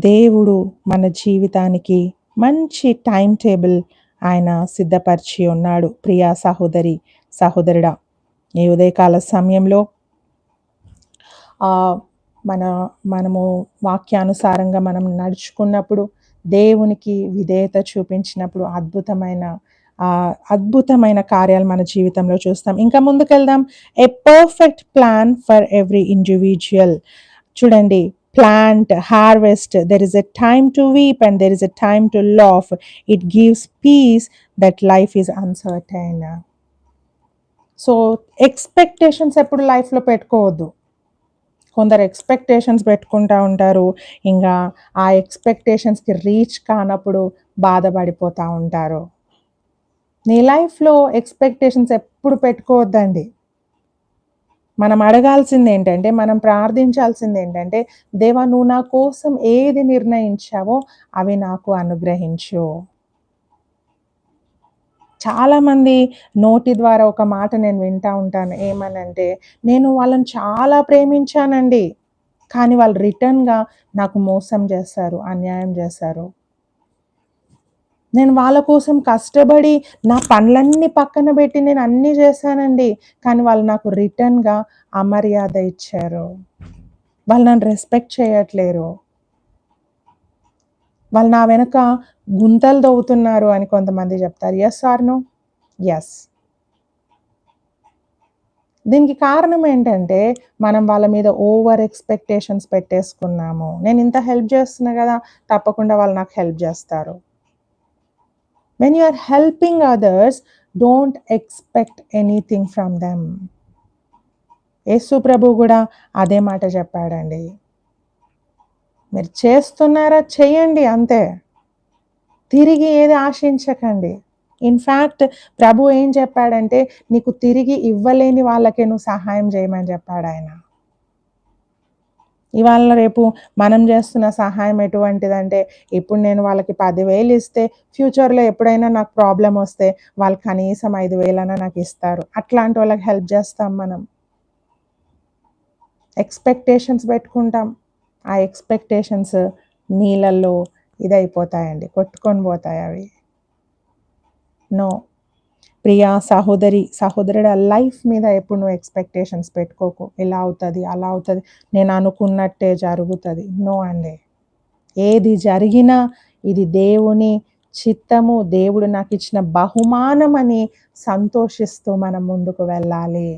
దేవుడు మన జీవితానికి మంచి టైం టేబుల్ ఆయన సిద్ధపరిచి ఉన్నాడు. ప్రియా సహోదరి, సహోదరుడా, ఈ ఉదయకాల సమయంలో మనము వాక్యానుసారంగా మనం నడుచుకున్నప్పుడు, దేవునికి విధేయత చూపించినప్పుడు అద్భుతమైన కార్యాలు మన జీవితంలో చూస్తాం. ఇంకా ముందుకెళ్దాం. A perfect plan for every individual. చూడండి, plant, harvest, there is a time to weep and there is a time to laugh. It gives peace that life is uncertain. So, expectations ఎప్పుడు లైఫ్‌లో పెట్టుకోవద్దు. కొందరు ఎక్స్‌పెక్టేషన్స్ పెట్టుకుంటా ఉంటారు. ఇంగా ఆ ఎక్స్‌పెక్టేషన్స్‌కి రీచ్ కానప్పుడు బాధపడిపోతా ఉంటారు. నీ లైఫ్‌లో ఎక్స్‌పెక్టేషన్స్ ఎప్పుడు పెట్టుకోవద్దండి. మనం అడగాల్సిందేంటంటే, మనం ప్రార్థించాల్సిందేంటంటే, దేవా, నువ్వు నా కోసం ఏది నిర్ణయించావో అవి నాకు అనుగ్రహించు. చాలామంది నోటి ద్వారా ఒక మాట నేను వింటా ఉంటాను. ఏమనంటే, నేను వాళ్ళని చాలా ప్రేమించానండి, కానీ వాళ్ళు రిటర్న్‌గా నాకు మోసం చేశారు, అన్యాయం చేశారు. నేను వాళ్ళ కోసం కష్టపడి నా పనులన్నీ పక్కన పెట్టి నేను అన్నీ చేశానండి, కానీ వాళ్ళు నాకు రిటర్న్‌గా అమర్యాద ఇచ్చారు. వాళ్ళు నన్ను రెస్పెక్ట్ చేయట్లేరు. వాళ్ళు నా వెనక గుంతలు తవ్వుతున్నారు అని కొంతమంది చెప్తారు. Yes or no? యెస్. దీనికి కారణం ఏంటంటే, మనం వాళ్ళ మీద ఓవర్ ఎక్స్‌పెక్టేషన్స్ పెట్టేసుకున్నాము. నేను ఇంత హెల్ప్ చేస్తున్నా కదా! తప్పకుండా వాళ్ళు నాకు హెల్ప్ చేస్తారు. When you are helping others, don't expect anything from them. యేసు ప్రభువు కూడా అదే మాట చెప్పాడండి. మీరు చేస్తున్నారా చేయండి అంతే. తిరిగి ఏది ఆశించకండి. ఇన్‌ఫాక్ట్ ప్రభువు ఏం చెప్పాడంటే, నీకు తిరిగి ఇవ్వలేని వాళ్ళకే నువ్వు సహాయం చేయమని చెప్పాడాయన. ఇవాళ రేపు మనం చేస్తున్న సహాయం ఎటువంటిదంటే, ఇప్పుడు నేను వాళ్ళకి 10,000 ఇస్తే, ఫ్యూచర్‌లో ఎప్పుడైనా నాకు ప్రాబ్లమ్ వస్తే, వాళ్ళు కనీసం 5,000 అన్నా నాకిస్తారు. అట్లాంటి వాళ్ళకి హెల్ప్ చేస్తాం మనం. ఎక్స్‌పెక్టేషన్స్ పెట్టుకుంటాం. ఆ ఎక్స్‌పెక్టేషన్స్ నీళ్ళల్లో ఇదైపోతాయండి. కొట్టుకొని పోతాయి అవి. నో. ప్రియా సహోదరి, సహోదరుడా, లైఫ్ మీద ఎప్పుడు నువ్వు ఎక్స్‌పెక్టేషన్స్ పెట్టుకోకు. ఇలా అవుతది, అలా అవుతది, నేను అనుకున్నట్టే జరుగుతది. నో అండి. ఏది జరిగినా ఇది దేవుని చిత్తము, దేవుడు నాకిచ్చిన బహుమానమని సంతోషిస్తూ మనం ముందుకు వెళ్ళాలి.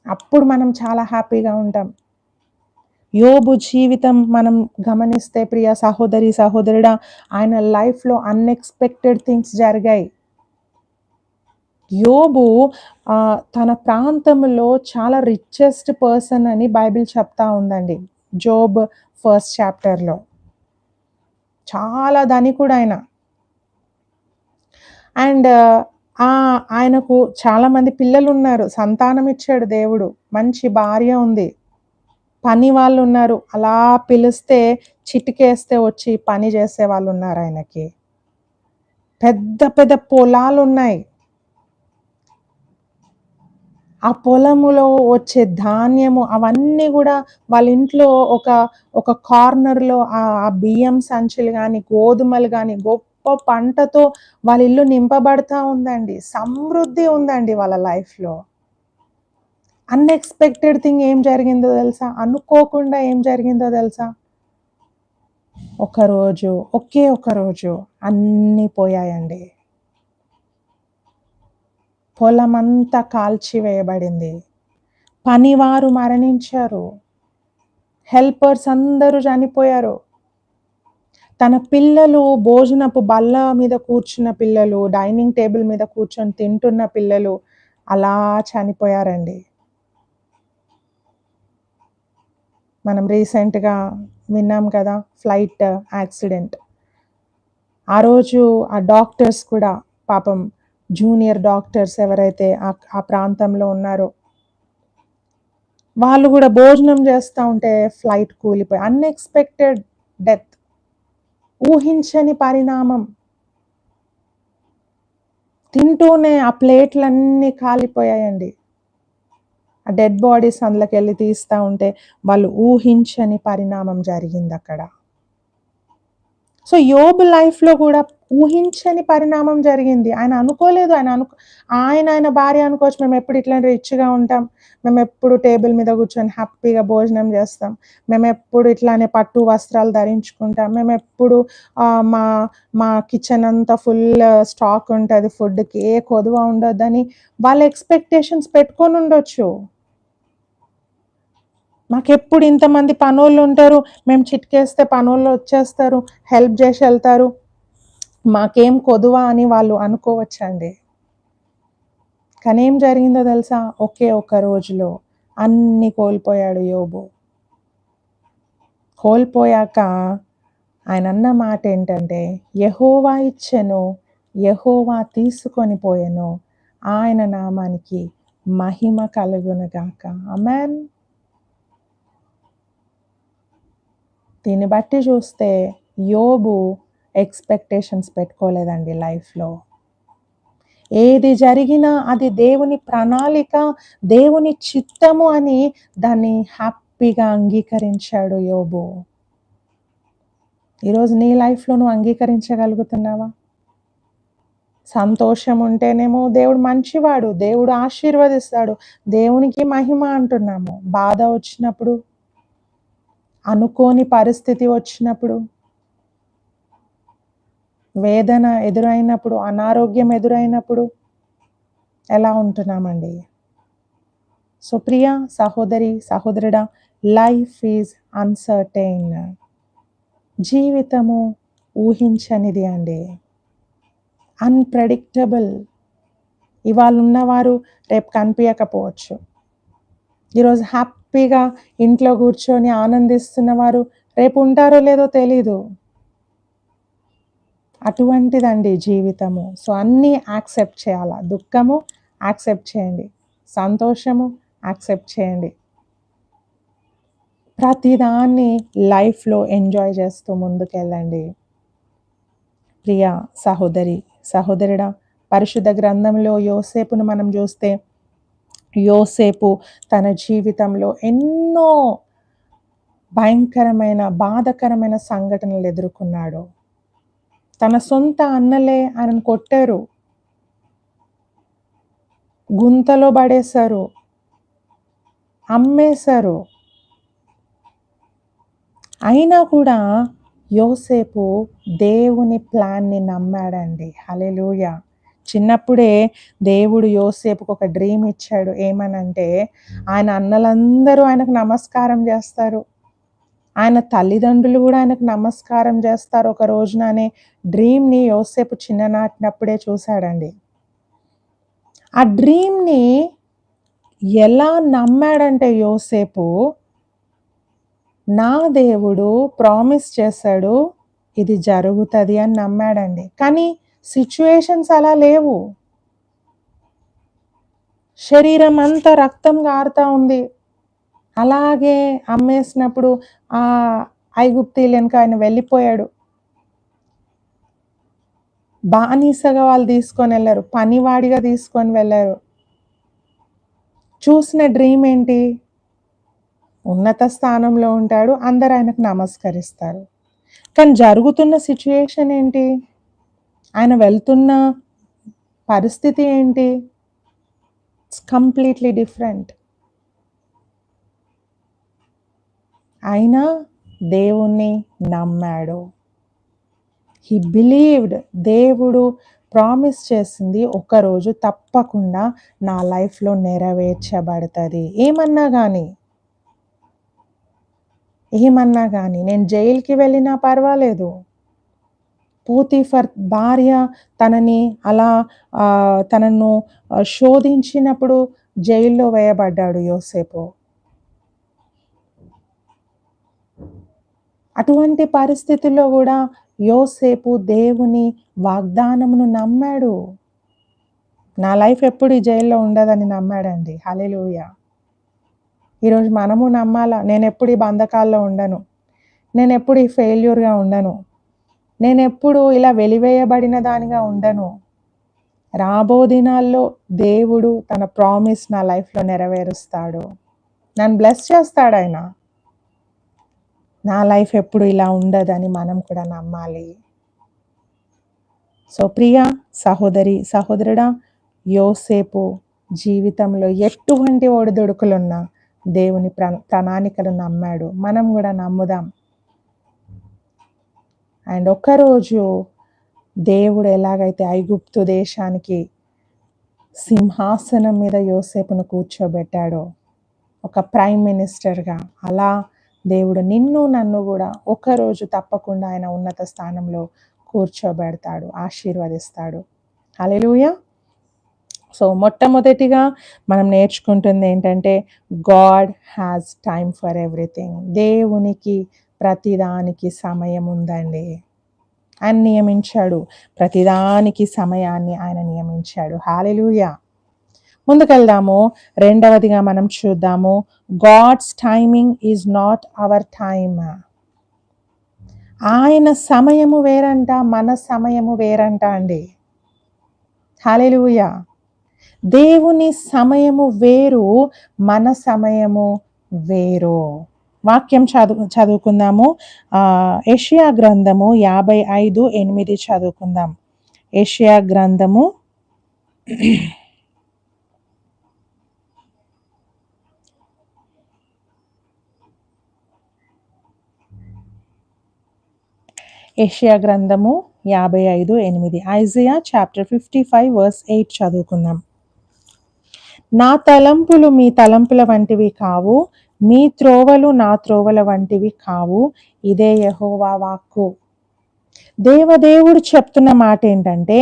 అప్పుడు మనం చాలా హ్యాపీగా ఉంటాం. యోబు జీవితం మనం గమనిస్తే ప్రియ సహోదరి, సహోదరుడా, ఆయన లైఫ్‌లో అన్‌ఎక్స్‌పెక్టెడ్ థింగ్స్ జరిగాయి. యోబు తన ప్రాంతంలో చాలా రిచెస్ట్ పర్సన్ అని బైబిల్ చెప్తా ఉందండి. జోబ్ ఫస్ట్ చాప్టర్‌లో. చాలా ధనికుడాయన. అండ్ ఆయనకు చాలామంది పిల్లలున్నారు. సంతానం ఇచ్చాడు దేవుడు. మంచి భార్య ఉంది. పని వాళ్ళున్నారు. అలా పిలిస్తే చిటికేస్తే వచ్చి పని చేసేవాళ్ళున్నారు ఆయనకి. పెద్ద పెద్ద పొలాలున్నాయి. ఆ పొలములో వచ్చే ధాన్యము అవన్నీ గూడా వాళ్ళ ఇంట్లో ఒక కార్నర్‌లో ఆ బియ్యం సంచులు గానీ, గోధుమలు గానీ, గొప్ప పంటతో వాళ్ళ ఇల్లు నింపబడతా ఉందండి. సమృద్ధి ఉందండి వాళ్ళ లైఫ్‌లో. అన్‌ఎక్స్‌పెక్టెడ్ థింగ్ ఏం జరిగిందో తెలుసా? అనుకోకుండా ఏం జరిగిందో తెలుసా? ఒకే ఒక రోజు అన్నీ పోయాయండి. పొలమంతా కాల్చివేయబడింది. పనివారు మరణించారు. హెల్పర్స్ అందరూ చనిపోయారు. తన పిల్లలు భోజనపు బల్ల మీద కూర్చున్న పిల్లలు, డైనింగ్ టేబుల్ మీద కూర్చొని తింటున్న పిల్లలు అలా చనిపోయారండి. మనం రీసెంట్‌గా విన్నాం కదా! Flight accident. ఆ రోజు ఆ డాక్టర్స్ కూడా పాపం జూనియర్ డాక్టర్స్ ఎవరైతే ఆ ప్రాంతంలో ఉన్నారో, వాళ్ళు గూడా భోజనం చేస్తా ఉంటే ఫ్లైట్ కూలిపోయి అన్‌ఎక్స్‌పెక్టెడ్ డెత్. ఊహించని పరిణామం. తింటూనే ఆ ప్లేట్‌లన్నీ కాలిపోయాయండి. ఆ డెడ్ బాడీస్ అందులోకెళ్ళి తీస్తా ఉంటే వాళ్ళు ఊహించని పరిణామం జరిగిందక్కడ. సో, యోబు లైఫ్‌లో గూడా ఊహించని పరిణామం జరిగింది. ఆయన అనుకోలేదు. ఆయన భార్య అనుకోవచ్చు, మేమెప్పుడు ఇట్లా రిచ్‌గా ఉంటాం. మేమెప్పుడు టేబుల్ మీద కూర్చొని హ్యాపీగా భోజనం చేస్తాం. మేమెప్పుడు ఇట్లానే పట్టు వస్త్రాలు ధరించుకుంటాం. మేమెప్పుడు ఆహ్, మా మా కిచెన్ అంతా ఫుల్ స్టాక్ ఉంటది ఫుడ్‌కి. ఏ కొదువ ఉండొద్దని వాళ్ళ ఎక్స్‌పెక్టేషన్స్ పెట్టుకొనుండొచ్చు. మాకెప్పుడు ఇంతమంది పనోళ్ళుంటారు. మేము చిటికేస్తే పనోళ్ళొచ్చేస్తారు. హెల్ప్ జేసి ఎళ్తారు. మాకేం కొదువ అని వాళ్ళు అనుకోవచ్చండి. కానీ ఏం జరిగిందో తెలుసా? ఒకే ఒక్క రోజులో అన్నీ కోల్పోయాడు యోబు. కోల్పోయాక ఆయనన్న మాటేంటంటే, యెహోవా ఇచ్చెను, యెహోవా తీసుకొని పోయెను. ఆయన నామానికి మహిమ కలుగును గాక. ఆమేన్. దీన్ని బట్టి చూస్తే యోబు ఎక్స్‌పెక్టేషన్స్ పెట్టుకోలేదండి లైఫ్‌లో. ఏది జరిగినా అది దేవుని ప్రణాళిక, దేవుని చిత్తము అని దాన్ని హ్యాపీగా అంగీకరించాడు యోబు. ఈరోజు నీ లైఫ్‌లో నువ్వు అంగీకరించగలుగుతున్నావా? సంతోషం ఉంటేనేమో దేవుడు మంచివాడు, దేవుడు ఆశీర్వదిస్తాడు, దేవునికి మహిమ అంటున్నాము. బాధ వచ్చినప్పుడు, అనుకోని పరిస్థితి వచ్చినప్పుడు, వేదన ఎదురైనప్పుడు, అనారోగ్యం ఎదురైనప్పుడు ఎలా ఉంటున్నామండి? సో ప్రియ సహోదరి సహోదరుడా, లైఫ్ ఈజ్ అన్సర్టైన్. జీవితము ఊహించనిది అండి, అన్ప్రెడిక్టబుల్. ఇవాళ ఉన్నవారు రేపు కనిపించకపోవచ్చు. ఈరోజు హ్యాపీగా ఇంట్లో కూర్చొని ఆనందిస్తున్నవారు రేపు ఉంటారో లేదో తెలీదు. అటువంటిదండి జీవితము. సో అన్నీ యాక్సెప్ట్ చేయాల. దుఃఖము యాక్సెప్ట్ చేయండి, సంతోషము యాక్సెప్ట్ చేయండి. ప్రతిదాన్ని లైఫ్లో ఎంజాయ్ చేస్తూ ముందుకెళ్ళండి. ప్రియ సహోదరి సహోదరుడా, పరిశుద్ధ గ్రంథంలో యోసేపును మనం చూస్తే, యోసేపు తన జీవితంలో ఎన్నో భయంకరమైన బాధకరమైన సంఘటనలు ఎదుర్కొన్నాడు. తన సొంత అన్నలే ఆయనను కొట్టారు, గుంతలో పడేశారు, అమ్మేశారు. అయినా కూడా యోసేపు దేవుని ప్లాన్ని నమ్మాడండి. హల్లెలూయా. చిన్నప్పుడే దేవుడు యోసేపుకు ఒక డ్రీమ్ ఇచ్చాడు. ఏమనంటే, ఆయన అన్నలందరూ ఆయనకు నమస్కారం చేస్తారు, ఆయన తల్లిదండ్రులు కూడా ఆయనకు నమస్కారం చేస్తారు ఒక రోజున అనే డ్రీమ్ని యోసేపు చిన్ననాటినప్పుడే చూశాడండి. ఆ డ్రీమ్ని ఎలా నమ్మాడంటే యోసేపు, నా దేవుడు ప్రామిస్ చేశాడు, ఇది జరుగుతుంది అని నమ్మాడండి. కానీ సిచ్యువేషన్స్ అలా లేవు. శరీరం అంతా రక్తం గారుతా ఉంది. అలాగే అమ్మేసినప్పుడు ఆ ఐగుప్తీయుల వెనుక ఆయన వెళ్ళిపోయాడు. బానిసగా వాళ్ళు తీసుకొని వెళ్ళారు, పనివాడిగా తీసుకొని వెళ్ళారు. చూసిన డ్రీమ్ ఏంటి? ఉన్నత స్థానంలో ఉంటాడు, అందరు ఆయనకు నమస్కరిస్తారు. కానీ జరుగుతున్న సిచ్యుయేషన్ ఏంటి? ఆయన వెళ్తున్న పరిస్థితి ఏంటి? It's completely different. అయినా దేవుణ్ణి నమ్మాడు. He believed. దేవుడు ప్రామిస్ చేసింది ఒకరోజు తప్పకుండా నా లైఫ్లో నెరవేర్చబడుతుంది. ఏమన్నా కానీ నేను జైలుకి వెళ్ళినా పర్వాలేదు. పోతీఫర్ భార్య తనను శోధించినప్పుడు జైల్లో వేయబడ్డాడు యోసేపు. అటువంటి పరిస్థితుల్లో కూడా యోసేపు దేవుని వాగ్దానమును నమ్మాడు. నా లైఫ్ ఎప్పుడు ఈ జైల్లో ఉండదని నమ్మాడండి. హల్లెలూయా. ఈరోజు మనము నమ్మాలా. నేను ఎప్పుడు ఈ బంధకాల్లో ఉండను, నేను ఎప్పుడు ఈ ఫెయిల్యూర్గా ఉండను, నేను ఎప్పుడు ఇలా వెలివేయబడిన దానిగా ఉండను. రాబో దినాల్లో దేవుడు తన ప్రామిస్ నా లైఫ్లో నెరవేరుస్తాడు, నన్ను బ్లెస్ చేస్తాడు ఆయన. నా లైఫ్ ఎప్పుడు ఇలా ఉండదని మనం కూడా నమ్మాలి. సో ప్రియ సహోదరి సహోదరుడా, యోసేపు జీవితంలో ఎటువంటి ఒడిదుడుకులున్నా దేవుని ప్రణాళికలు నమ్మాడు. మనం కూడా నమ్ముదాం. అండ్ ఒక్కరోజు దేవుడు ఎలాగైతే ఐగుప్తు దేశానికి సింహాసనం మీద యోసేపును కూర్చోబెట్టాడో ఒక ప్రైమ్ మినిస్టర్గా, అలా దేవుడు నిన్ను నన్ను కూడా ఒకరోజు తప్పకుండా ఆయన ఉన్నత స్థానంలో కూర్చోబెడతాడు, ఆశీర్వదిస్తాడు. హల్లెలూయా. సో మొట్టమొదటిగా మనం నేర్చుకుంటుంది ఏంటంటే, God has time for everything. దేవునికి ప్రతిదానికి సమయం ఉందండి. ఆయన నియమించాడు, ప్రతిదానికి సమయాన్ని ఆయన నియమించాడు. హల్లెలూయా. ముందుకెళ్దాము. రెండవదిగా మనం చూద్దాము, God's timing is not our time. ఆయన సమయము వేరంట, మన సమయము వేరంట అండి. హల్లెలూయా. దేవుని సమయము వేరు, మన సమయము వేరు. వాక్యం చదువుకుందాము. యెషయా గ్రంథము 55:8 చదువుకుందాం. యెషయా గ్రంథము 55:8. ఐజయా చాప్టర్ 55 verse 8 చదువుకుందాం. నా తలంపులు మీ తలంపుల వంటివి కావు, మీ త్రోవలు నా త్రోవల వంటివి కావు. ఇదే యెహోవా వాక్కు. దేవదేవుడు చెప్తున్న మాట ఏంటంటే,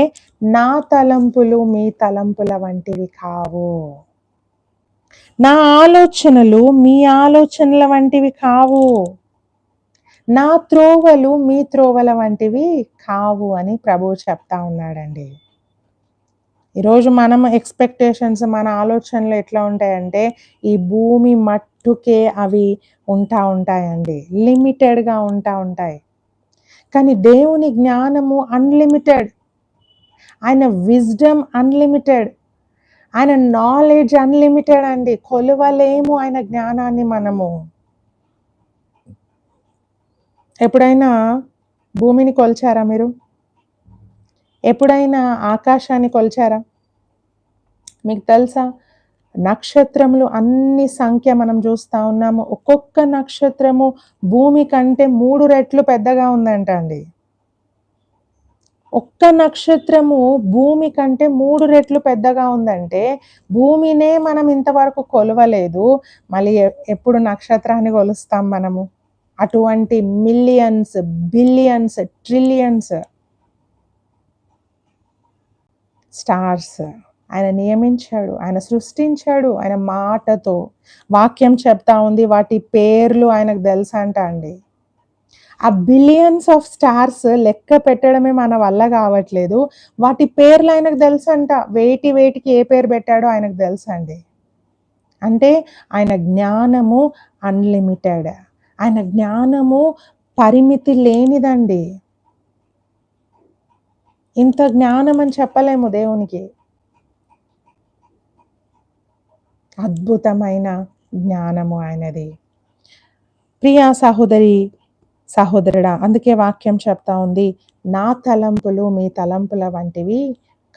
నా తలంపులు మీ తలంపుల వంటివి కావు, నా ఆలోచనలు మీ ఆలోచనల వంటివి కావు, నా త్రోవలు మీ త్రోవల వంటివి కావు అని ప్రభువు చెప్తా ఉన్నాడండి. ఈరోజు మనం ఎక్స్పెక్టేషన్స్, మన ఆలోచనలు ఎట్లా ఉంటాయంటే, ఈ భూమి మట్టుకే అవి ఉంటాయండి, లిమిటెడ్గా ఉంటాయి. కానీ దేవుని జ్ఞానము అన్లిమిటెడ్, ఆయన విజ్డమ్ అన్లిమిటెడ్, ఆయన నాలెడ్జ్ అన్లిమిటెడ్ అండి. కొలవలేము ఆయన జ్ఞానాన్ని మనము. ఎప్పుడైనా భూమిని కొలిచారా మీరు? ఎప్పుడైనా ఆకాశాన్ని కొలిచారా? మీకు తెలుసా, నక్షత్రములు అన్ని సంఖ్య మనం చూస్తూ ఉన్నాము. ఒక్కొక్క నక్షత్రము భూమి కంటే 3 రెట్లు పెద్దగా ఉందంట అండి. ఒక్క నక్షత్రము భూమి కంటే 3 రెట్లు పెద్దగా ఉందంటే, భూమినే మనం ఇంతవరకు కొలవలేదు, మళ్ళీ ఎప్పుడు నక్షత్రాన్ని కొలుస్తాం మనము? అటువంటి మిలియన్స్, బిలియన్స్, ట్రిలియన్స్ స్టార్స్ ఆయన నియమించాడు, ఆయన సృష్టించాడు ఆయన మాటతో. వాక్యం చెప్తా ఉంది, వాటి పేర్లు ఆయనకు తెలుసంట అండి. ఆ బిలియన్స్ ఆఫ్ స్టార్స్ లెక్క పెట్టడమే మన వల్ల కావట్లేదు, వాటి పేర్లు ఆయనకు తెలుసంట. వేటికి ఏ పేరు పెట్టాడో ఆయనకు తెలుసండి. అంటే ఆయన జ్ఞానము అన్లిమిటెడ్, ఆయన జ్ఞానము పరిమితి లేనిదండి. ఇంత జ్ఞానం అని చెప్పలేము దేవునికి. అద్భుతమైన జ్ఞానము ఆయనది. ప్రియా సహోదరి సహోదరుడా, అందుకే వాక్యం చెప్తా ఉంది, నా తలంపులు మీ తలంపుల వంటివి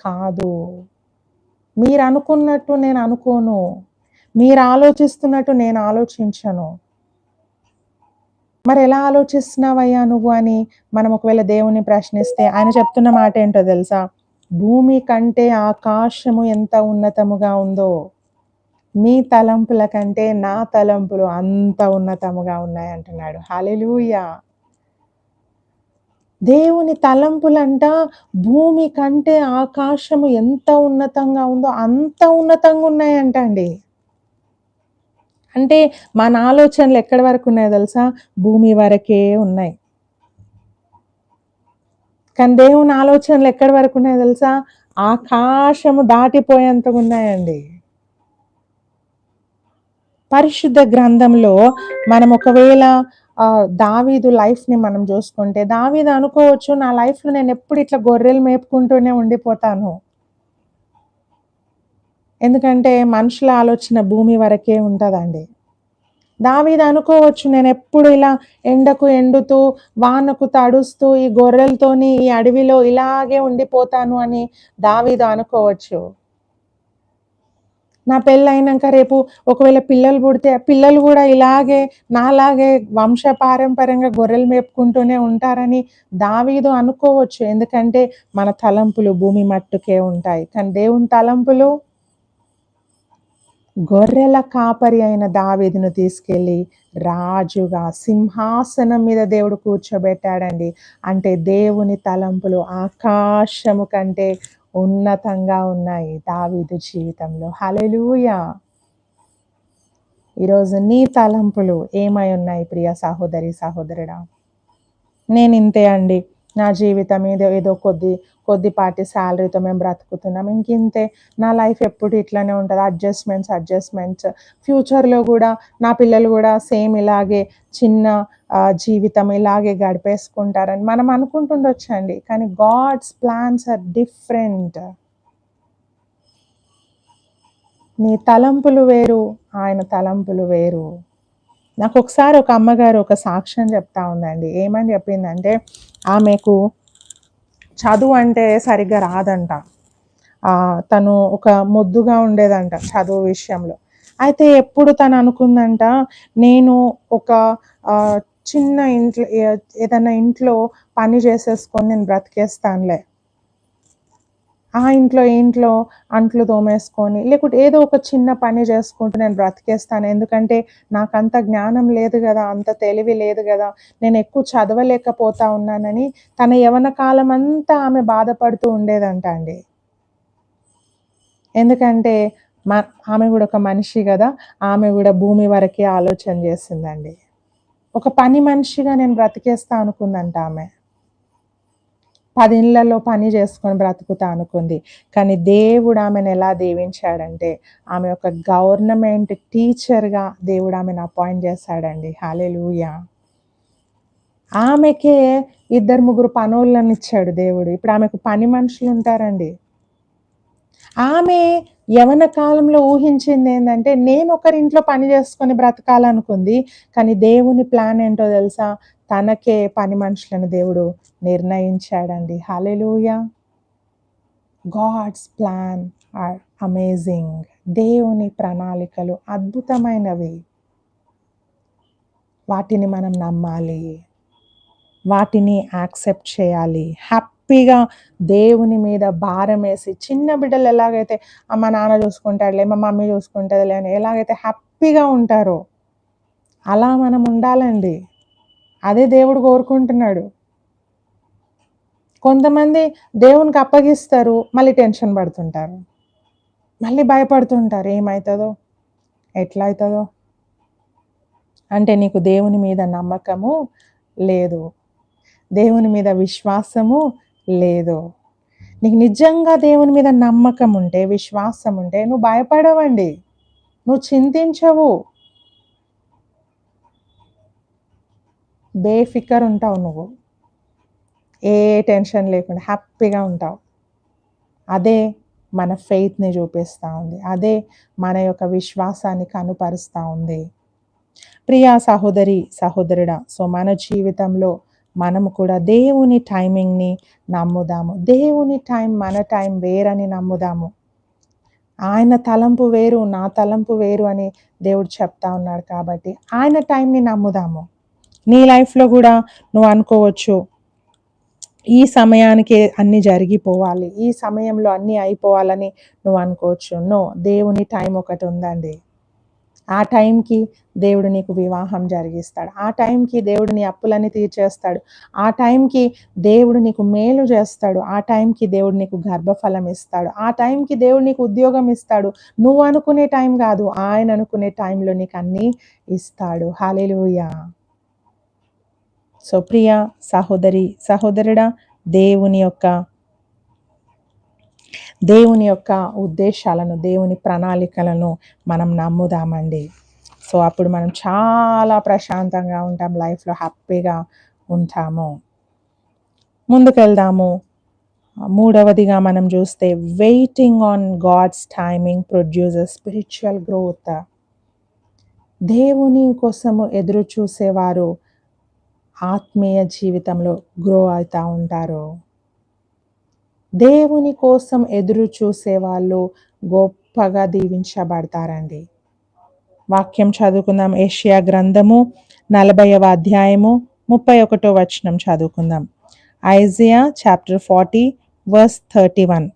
కాదు. మీరు అనుకున్నట్టు నేను అనుకోను, మీరు ఆలోచిస్తున్నట్టు నేను ఆలోచించను. మరి ఎలా ఆలోచిస్తున్నావయ్యా నువ్వు అని మనం ఒకవేళ దేవుని ప్రశ్నిస్తే, ఆయన చెప్తున్న మాట ఏంటో తెలుసా? భూమి కంటే ఆకాశము ఎంత ఉన్నతముగా ఉందో, మీ తలంపుల కంటే నా తలంపులు అంత ఉన్నతముగా ఉన్నాయి అంటున్నాడు. హల్లెలూయా. దేవుని తలంపులంట భూమి కంటే ఆకాశము ఎంత ఉన్నతంగా ఉందో అంత ఉన్నతంగా ఉన్నాయంట అండి. అంటే మన ఆలోచనలు ఎక్కడి వరకు ఉన్నాయో తెలుసా? భూమి వరకే ఉన్నాయి. కానీ దేవుని ఆలోచనలు ఎక్కడి వరకు ఉన్నాయో తెలుసా? ఆకాశము దాటిపోయేంతగా ఉన్నాయండి. పరిశుద్ధ గ్రంథంలో మనం ఒకవేళ దావీదు లైఫ్ని మనం చూసుకుంటే, దావీదు అనుకోవచ్చు, నా లైఫ్లో నేను ఎప్పుడు ఇట్లా గొర్రెలు మేపుకుంటూనే ఉండిపోతాను. ఎందుకంటే మనుషుల ఆలోచన భూమి వరకే ఉంటుందండి. దావీదు అనుకోవచ్చు, నేను ఎప్పుడు ఇలా ఎండకు ఎండుతూ వానకు తడుస్తూ ఈ గొర్రెలతోని ఈ అడవిలో ఇలాగే ఉండిపోతాను అని దావీదు అనుకోవచ్చు. నా పెళ్ళైనాక రేపు ఒకవేళ పిల్లలు పుడితే పిల్లలు కూడా ఇలాగే నాలాగే వంశపారంపర్యంగా గొర్రెలు మేపుకుంటూనే ఉంటారని దావీదు అనుకోవచ్చు. ఎందుకంటే మన తలంపులు భూమి మట్టుకే ఉంటాయి. కానీ దేవుని తలంపులు, గొర్రెల కాపరి అయిన దావీదును తీసుకెళ్ళి రాజుగా సింహాసనం మీద దేవుడు కూర్చోబెట్టాడండి. అంటే దేవుని తలంపులు ఆకాశము కంటే ఉన్నతంగా ఉన్నాయి దావీదు జీవితంలో. హల్లెలూయా. ఈరోజు నీ తలంపులు ఏమై ఉన్నాయి ప్రియ సహోదరి సహోదరుడా? నేను ఇంతే అండి, నా జీవితం ఏదో కొద్దిపాటి శాలరీతో మేము బ్రతుకుతున్నాం, ఇంకింతే, నా లైఫ్ ఎప్పుడు ఇట్లానే ఉంటుంది, అడ్జస్ట్మెంట్స్. ఫ్యూచర్లో కూడా నా పిల్లలు కూడా సేమ్ ఇలాగే చిన్న జీవితం ఇలాగే గడిపేసుకుంటారని మనం అనుకుంటుండొచ్చండి. కానీ గాడ్స్ ప్లాన్స్ ఆర్ డిఫరెంట్. నీ తలంపులు వేరు, ఆయన తలంపులు వేరు. నాకు ఒకసారి ఒక అమ్మగారు ఒక సాక్ష్యం చెప్తా ఉందండి. ఏమని చెప్పిందంటే, ఆమెకు చదువు అంటే సరిగ్గా రాదంట. తను ఒక మొద్దుగా ఉండేదంట చదువు విషయంలో. అయితే ఎప్పుడు తను అనుకుందంట, నేను ఒక చిన్న ఇంట్లో ఏదైనా ఇంట్లో పని చేసేసుకొని నేను బ్రతికేస్తానులే. ఆ ఇంట్లో ఈ ఇంట్లో అంట్లు తోమేసుకొని, లేకుంటే ఏదో ఒక చిన్న పని చేసుకుంటూ నేను బ్రతికేస్తాను. ఎందుకంటే నాకంత జ్ఞానం లేదు గదా! అంత తెలివి లేదు గదా! నేను ఎక్కువ చదవలేకపోతా ఉన్నానని తన యవ్వన కాలమంతా ఆమె బాధపడుతూ ఉండేదంట అండి. ఎందుకంటే మ ఆమె గూడా ఒక మనిషి గదా! ఆమె గూడా భూమి వరకే ఆలోచన జేసిందండి. ఒక పని మనిషిగా నేను బ్రతికేస్తా అనుకుందంట ఆమె. 10 ఇళ్లలో పని చేసుకొని బ్రతుకుతా అనుకుంది. కానీ దేవుడు ఆమెను ఎలా దీవించాడంటే, ఆమె ఒక గవర్నమెంట్ టీచర్‌గా దేవుడు ఆమెను అపాయింట్ చేశాడండి. హల్లెలూయా! ఆమెకే ఇద్దరు, ముగ్గురు పనోళ్ళనిచ్చాడు దేవుడు. ఇప్పుడు ఆమెకు పని మనుషులుంటారండి. ఆమె యవ్వన కాలంలో ఊహించిందేందంటే, నేనొకరింట్లో పని చేసుకొని బ్రతకాలనుకుంది. కానీ దేవుని ప్లాన్ ఏంటో తెలుసా? తనకే పని మనుషులను దేవుడు నిర్ణయించాడండి. హల్లెలూయా! God's plan are amazing. దేవుని ప్రణాళికలు అద్భుతమైనవి. వాటిని మనం నమ్మాలి. వాటిని యాక్సెప్ట్ చేయాలి. హ్యాపీగా దేవుని మీద భారమేసి చిన్న బిడ్డలు ఎలాగైతే మా నాన్న చూసుకుంటాడులే, మా మమ్మీ చూసుకుంటదిలే అని ఎలాగైతే హ్యాపీగా ఉంటారో, అలా మనం ఉండాలండి. అదే దేవుడు కోరుకుంటున్నాడు. కొంతమంది దేవునికి అప్పగిస్తారు, మళ్ళీ టెన్షన్ పడుతుంటారు. మళ్ళీ భయపడుతుంటారు. ఏమైతదో? ఎట్లా అయితదో? అంటే నీకు దేవుని మీద నమ్మకము లేదు. దేవుని మీద విశ్వాసము లేదు. నీకు నిజంగా దేవుని మీద నమ్మకం ఉంటే, విశ్వాసం ఉంటే నువ్వు భయపడవండి. నువ్వు చింతించవు. బేఫికర్ ఉంటావు నువ్వు. ఏ టెన్షన్ లేకుండా హ్యాపీగా ఉంటావు. అదే మన ఫెయిత్‌ని చూపిస్తా ఉంది. అదే మన యొక్క విశ్వాసాన్ని కనుపరుస్తా ఉంది. ప్రియా సహోదరి, సహోదరుడా, సో మన జీవితంలో మనము కూడా దేవుని టైమింగ్‌ని నమ్ముదాము. దేవుని టైం మన టైం వేరని నమ్ముదాము. ఆయన తలంపు వేరు, నా తలంపు వేరు అని దేవుడు చెప్తా ఉన్నాడు కాబట్టి ఆయన టైంని నమ్ముదాము. నీ లైఫ్‌లో గూడా నువ్వు అనుకోవచ్చు, ఈ సమయానికే అన్నీ జరిగిపోవాలి, ఈ సమయంలో అన్నీ అయిపోవాలని నువ్వు అనుకోవచ్చు. నో, దేవుని టైం ఒకటి ఉందండి. ఆ టైంకి దేవుడు నీకు వివాహం జరిగిస్తాడు. ఆ టైంకి దేవుడు నీ అప్పులన్నీ తీర్చేస్తాడు. ఆ టైంకి దేవుడు నీకు మేలు చేస్తాడు. ఆ టైంకి దేవుడు నీకు గర్భఫలం ఇస్తాడు. ఆ టైంకి దేవుడు నీకు ఉద్యోగం ఇస్తాడు. నువ్వు అనుకునే టైం కాదు, ఆయన అనుకునే టైంలో నీకు అన్నీ ఇస్తాడు. హల్లెలూయా! సో ప్రియ సహోదరి, సహోదరుడా, దేవుని యొక్క ఉద్దేశాలను, దేవుని ప్రణాళికలను మనం నమ్ముదామండి. సో అప్పుడు మనం చాలా ప్రశాంతంగా ఉంటాం, లైఫ్‌లో హ్యాపీగా ఉంటాము. ముందుకెళ్దాము. మూడవదిగా మనం చూస్తే waiting on God's timing produces spiritual growth. దేవుని కోసము ఎదురు చూసేవారు ఆత్మీయ జీవితంలో గ్రో అవుతా ఉంటారు. దేవుని కోసం ఎదురు చూసేవాళ్ళు గొప్పగా దీవించబడతారండి. వాక్యం చదువుకుందాం. యెషయా గ్రంథము 40వ అధ్యాయము 31వ వచనం చదువుకుందాం. Isaiah chapter 40 verse 31.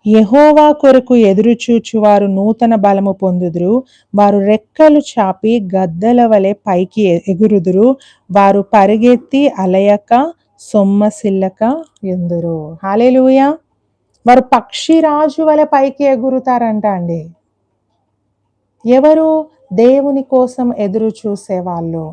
యెహోవా కొరకు ఎదురుచూచువారు నూతన బలము పొందుదురు. వారు రెక్కలు చాపి గద్దల వలె పైకి ఎగురుదురు. వారు పరిగెత్తి అలయక సొమ్మసిల్లక యుందురు. హల్లెలూయా! వారు పక్షిరాజు వలె పైకి ఎగురుతారంట అండి. ఎవరు? దేవుని కోసం ఎదురు చూసేవాళ్ళు.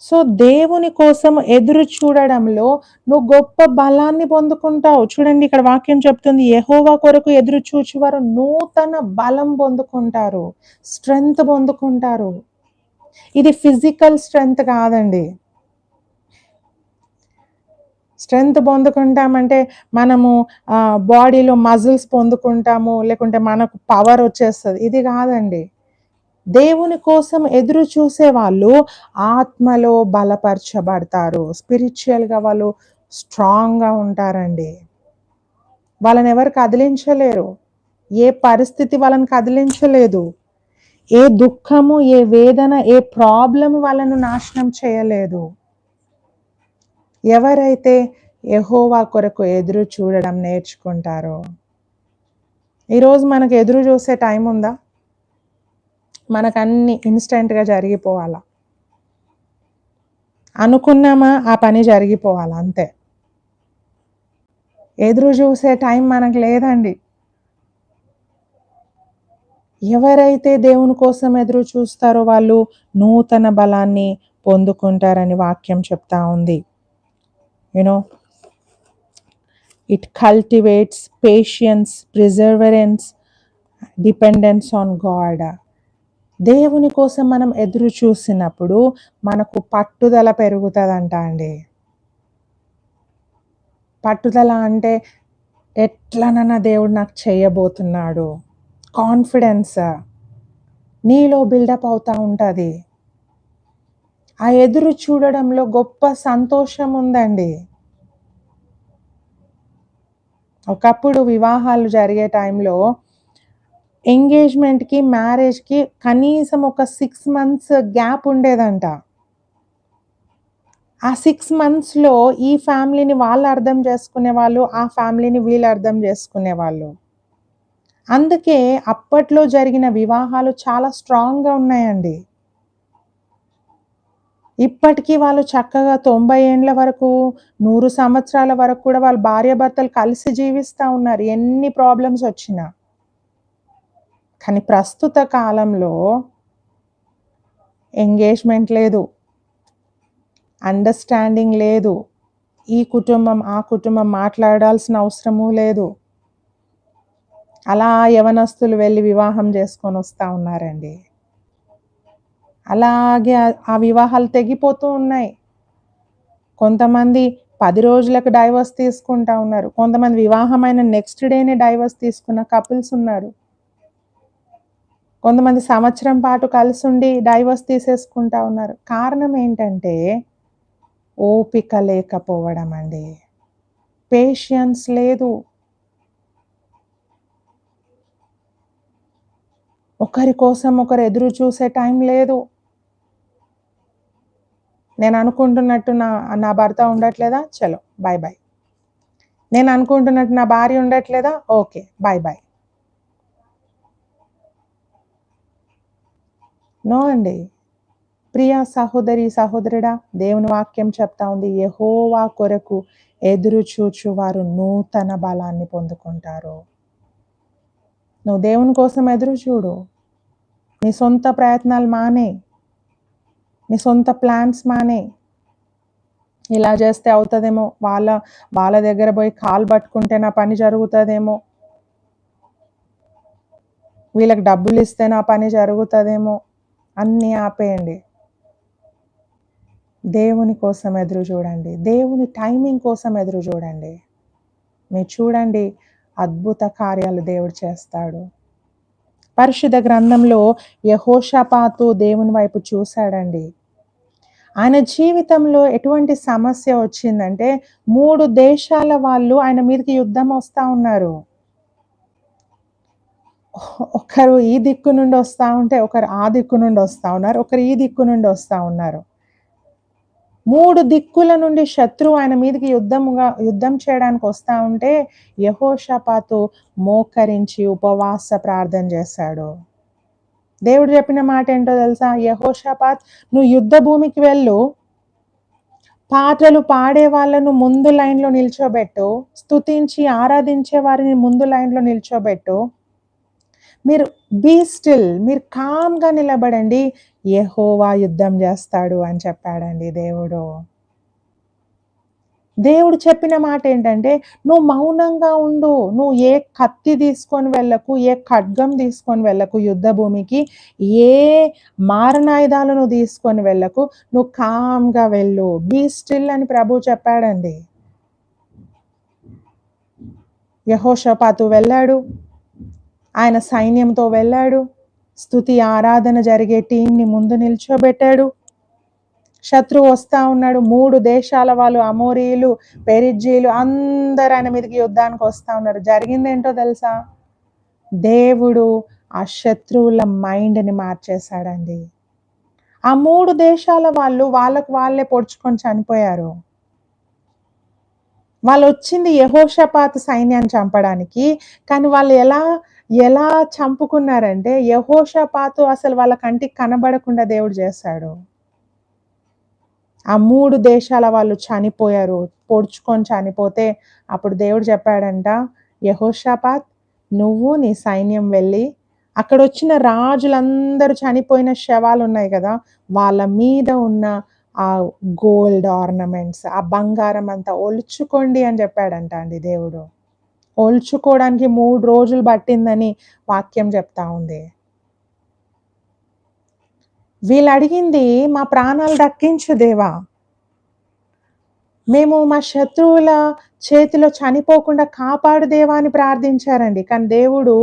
సో దేవుని కోసం ఎదురు చూడడంలో నువ్వు గొప్ప బలాన్ని పొందుకుంటావు. చూడండి, ఇక్కడ వాక్యం చెప్తుంది, యెహోవా కొరకు ఎదురు చూచువారు నూతన బలం పొందుకుంటారు, స్ట్రెంగ్త్ పొందుకుంటారు. ఇది ఫిజికల్ స్ట్రెంగ్త్ కాదండి. స్ట్రెంగ్త్ పొందుకుంటామంటే మనము బాడీలో మజిల్స్ పొందుకుంటాము, లేకుంటే మనకు పవర్ వచ్చేస్తుంది. ఇది కాదండి. దేవుని కోసం ఎదురు చూసే వాళ్ళు ఆత్మలో బలపరచబడతారు. స్పిరిచువల్గా వాళ్ళు స్ట్రాంగ్గా ఉంటారండి. వాళ్ళని ఎవరు కదిలించలేరు. ఏ పరిస్థితి వాళ్ళని కదిలించలేదు. ఏ దుఃఖము, ఏ వేదన, ఏ ప్రాబ్లం వాళ్ళను నాశనం చేయలేదు. ఎవరైతే యెహోవా కొరకు ఎదురు చూడడం నేర్చుకుంటారో. ఈరోజు మనకు ఎదురు చూసే టైం ఉందా? మనకన్నీ ఇన్స్టెంట్గా జరిగిపోవాలా? అనుకున్నామా ఆ పని జరిగిపోవాలి అంతే. ఎదురు చూసే టైం మనకు లేదండి. ఎవరైతే దేవుని కోసం ఎదురు చూస్తారో వాళ్ళు నూతన బలాన్ని పొందుకుంటారని వాక్యం చెప్తా ఉంది. You know it cultivates patience, perseverance, dependence on God. దేవుని కోసం మనం ఎదురు చూసినప్పుడు మనకు పట్టుదల పెరుగుతుందంట అండి. పట్టుదల అంటే ఎట్లనన్నా దేవుడు నాకు చేయబోతున్నాడు, కాన్ఫిడెన్స్ నీలో బిల్డప్ అవుతూ ఉంటుంది. ఆ ఎదురు చూడడంలో గొప్ప సంతోషం ఉందండి. ఒకప్పుడు వివాహాలు జరిగే టైంలో ఎంగేజ్మెంట్కి, మ్యారేజ్కి కనీసం ఒక 6 months గ్యాప్ ఉండేదంట. ఆ 6 monthsలో ఈ ఫ్యామిలీని వాళ్ళు అర్థం చేసుకునేవాళ్ళు, ఆ ఫ్యామిలీని వీళ్ళు అర్థం చేసుకునేవాళ్ళు. అందుకే అప్పట్లో జరిగిన వివాహాలు చాలా స్ట్రాంగ్గా ఉన్నాయండి. ఇప్పటికీ వాళ్ళు చక్కగా 90 ఏండ్ల వరకు, 100 సంవత్సరాల వరకు కూడా వాళ్ళు భార్యాభర్తలు కలిసి జీవిస్తూ ఉన్నారు, ఎన్ని ప్రాబ్లమ్స్ వచ్చినా. కానీ ప్రస్తుత కాలంలో ఎంగేజ్మెంట్ లేదు, అండర్స్టాండింగ్ లేదు, ఈ కుటుంబం ఆ కుటుంబం మాట్లాడాల్సిన అవసరము లేదు. అలా యవనస్తులు వెళ్ళి వివాహం చేసుకొని వస్తూ ఉన్నారండి. అలాగే ఆ వివాహాలు తెగిపోతూ ఉన్నాయి. కొంతమంది 10 రోజులకు డైవర్స్ తీసుకుంటా ఉన్నారు. కొంతమంది వివాహమైన నెక్స్ట్ డేనే డైవర్స్ తీసుకున్న కపుల్స్ ఉన్నారు. కొంతమంది సంవత్సరం పాటు కలిసి ఉండి డైవర్స్ తీసేసుకుంటా ఉన్నారు. కారణం ఏంటంటే ఓపిక లేకపోవడం అండి. పేషెన్స్ లేదు. ఒకరి కోసం ఒకరు ఎదురు చూసే టైం లేదు. నేను అనుకుంటున్నట్టు నా భర్త ఉండట్లేదా? చలో బాయ్ బాయ్. నేను అనుకుంటున్నట్టు నా భార్య ఉండట్లేదా? Okay bye bye. నో అండి. ప్రియ సహోదరి, సహోదరుడా, దేవుని వాక్యం చెప్తా ఉంది, యెహోవా కొరకు ఎదురు చూచువారు నూతన బలాన్ని పొందుకుంటారు. నువ్వు దేవుని కోసం ఎదురు చూడు. నీ సొంత ప్రయత్నాలు మానే, నీ సొంత ప్లాన్స్ మానే. ఇలా చేస్తే అవుతుందేమో, వాళ్ళ దగ్గర పోయి కాలు పట్టుకుంటే నా పని జరుగుతుందేమో, వీళ్ళకి డబ్బులు ఇస్తే నా పని జరుగుతుందేమో, అన్నీ ఆపేయండి. దేవుని కోసం ఎదురు చూడండి. దేవుని టైమింగ్ కోసం ఎదురు చూడండి. మీరు చూడండి, అద్భుత కార్యాలు దేవుడు చేస్తాడు. పరిశుద్ధ గ్రంథంలో యెహోషాపాతు దేవుని వైపు చూశాడండి. ఆయన జీవితంలో ఎటువంటి సమస్య వచ్చిందంటే 3 దేశాల వాళ్ళు ఆయన మీదకి యుద్ధం వస్తూ ఉన్నారు. ఒకరు ఈ దిక్కు నుండి వస్తూ ఉంటే ఒకరు ఆ దిక్కు నుండి వస్తూ ఉన్నారు, ఒకరు ఈ దిక్కు నుండి వస్తూ ఉన్నారు. 3 దిక్కుల నుండి శత్రువు ఆయన మీదకి యుద్ధం చేయడానికి వస్తూ ఉంటే యెహోషాపాతు మోకరించి ఉపవాస ప్రార్థన చేశాడు. దేవుడు చెప్పిన మాట ఏంటో తెలుసా? యెహోషాపాత్, నువ్వు యుద్ధ భూమికి వెళ్ళు, పాటలు పాడే వాళ్ళను ముందు లైన్లో నిల్చోబెట్టు, స్తుతించి ఆరాధించే వారిని ముందు లైన్లో నిల్చోబెట్టు, మీరు బీ స్టిల్, మీరు కామ్గా నిలబడండి, యెహోవా యుద్ధం చేస్తాడు అని చెప్పాడండి దేవుడు. దేవుడు చెప్పిన మాట ఏంటంటే, నువ్వు మౌనంగా ఉండు, నువ్వు ఏ కత్తి తీసుకొని వెళ్ళకు, ఏ ఖడ్గం తీసుకొని వెళ్ళకు యుద్ధ భూమికి, ఏ మారణాయుధాలు నువ్వు తీసుకొని వెళ్ళకు, నువ్వు కామ్గా వెళ్ళు, బీ స్టిల్ అని ప్రభు చెప్పాడండి. యెహోషాపాతు వెళ్ళాడు, ఆయన సైన్యంతో వెళ్ళాడు, స్తుతి ఆరాధన జరిగే టీంని ముందు నిల్చోబెట్టాడు. శత్రువు వస్తా ఉన్నాడు, 3 దేశాల వాళ్ళు, అమోరీయులు, పెరిజ్జీలు అందరు ఆయన మీదకి యుద్ధానికి వస్తా ఉన్నారు. జరిగిందేంటో తెలుసా? దేవుడు ఆ శత్రువుల మైండ్ని మార్చేశాడండి. ఆ 3 దేశాల వాళ్ళు వాళ్ళకు వాళ్ళే పొడుచుకొని చనిపోయారు. వాళ్ళు వచ్చింది యెహోషాపాతు సైన్యాన్ని చంపడానికి. కానీ వాళ్ళు ఎలా చంపుకున్నారంటే, యెహోషాపాతు అసలు వాళ్ళ కంటికి కనబడకుండా దేవుడు చేశాడు. ఆ 3 దేశాల వాళ్ళు చనిపోయారు. పొడుచుకొని చనిపోతే అప్పుడు దేవుడు చెప్పాడంట, యెహోషాపాత్, నువ్వు నీ సైన్యం వెళ్ళి అక్కడొచ్చిన రాజులందరూ చనిపోయిన శవాలున్నాయి కదా! వాళ్ళ మీద ఉన్న ఆ గోల్డ్ ఆర్నమెంట్స్, ఆ బంగారం అంతా ఒలుచుకోండి అని చెప్పాడంట అండి దేవుడు. ఒలుచుకోవడానికి 3 రోజులు పట్టిందని వాక్యం చెప్తా ఉంది. వీళ్ళడిగింది, మా ప్రాణాలు దక్కించు దేవా. మేము మా శత్రువుల చేతిలో చనిపోకుండా కాపాడు దేవా అని ప్రార్థించారండి. కానీ దేవుడు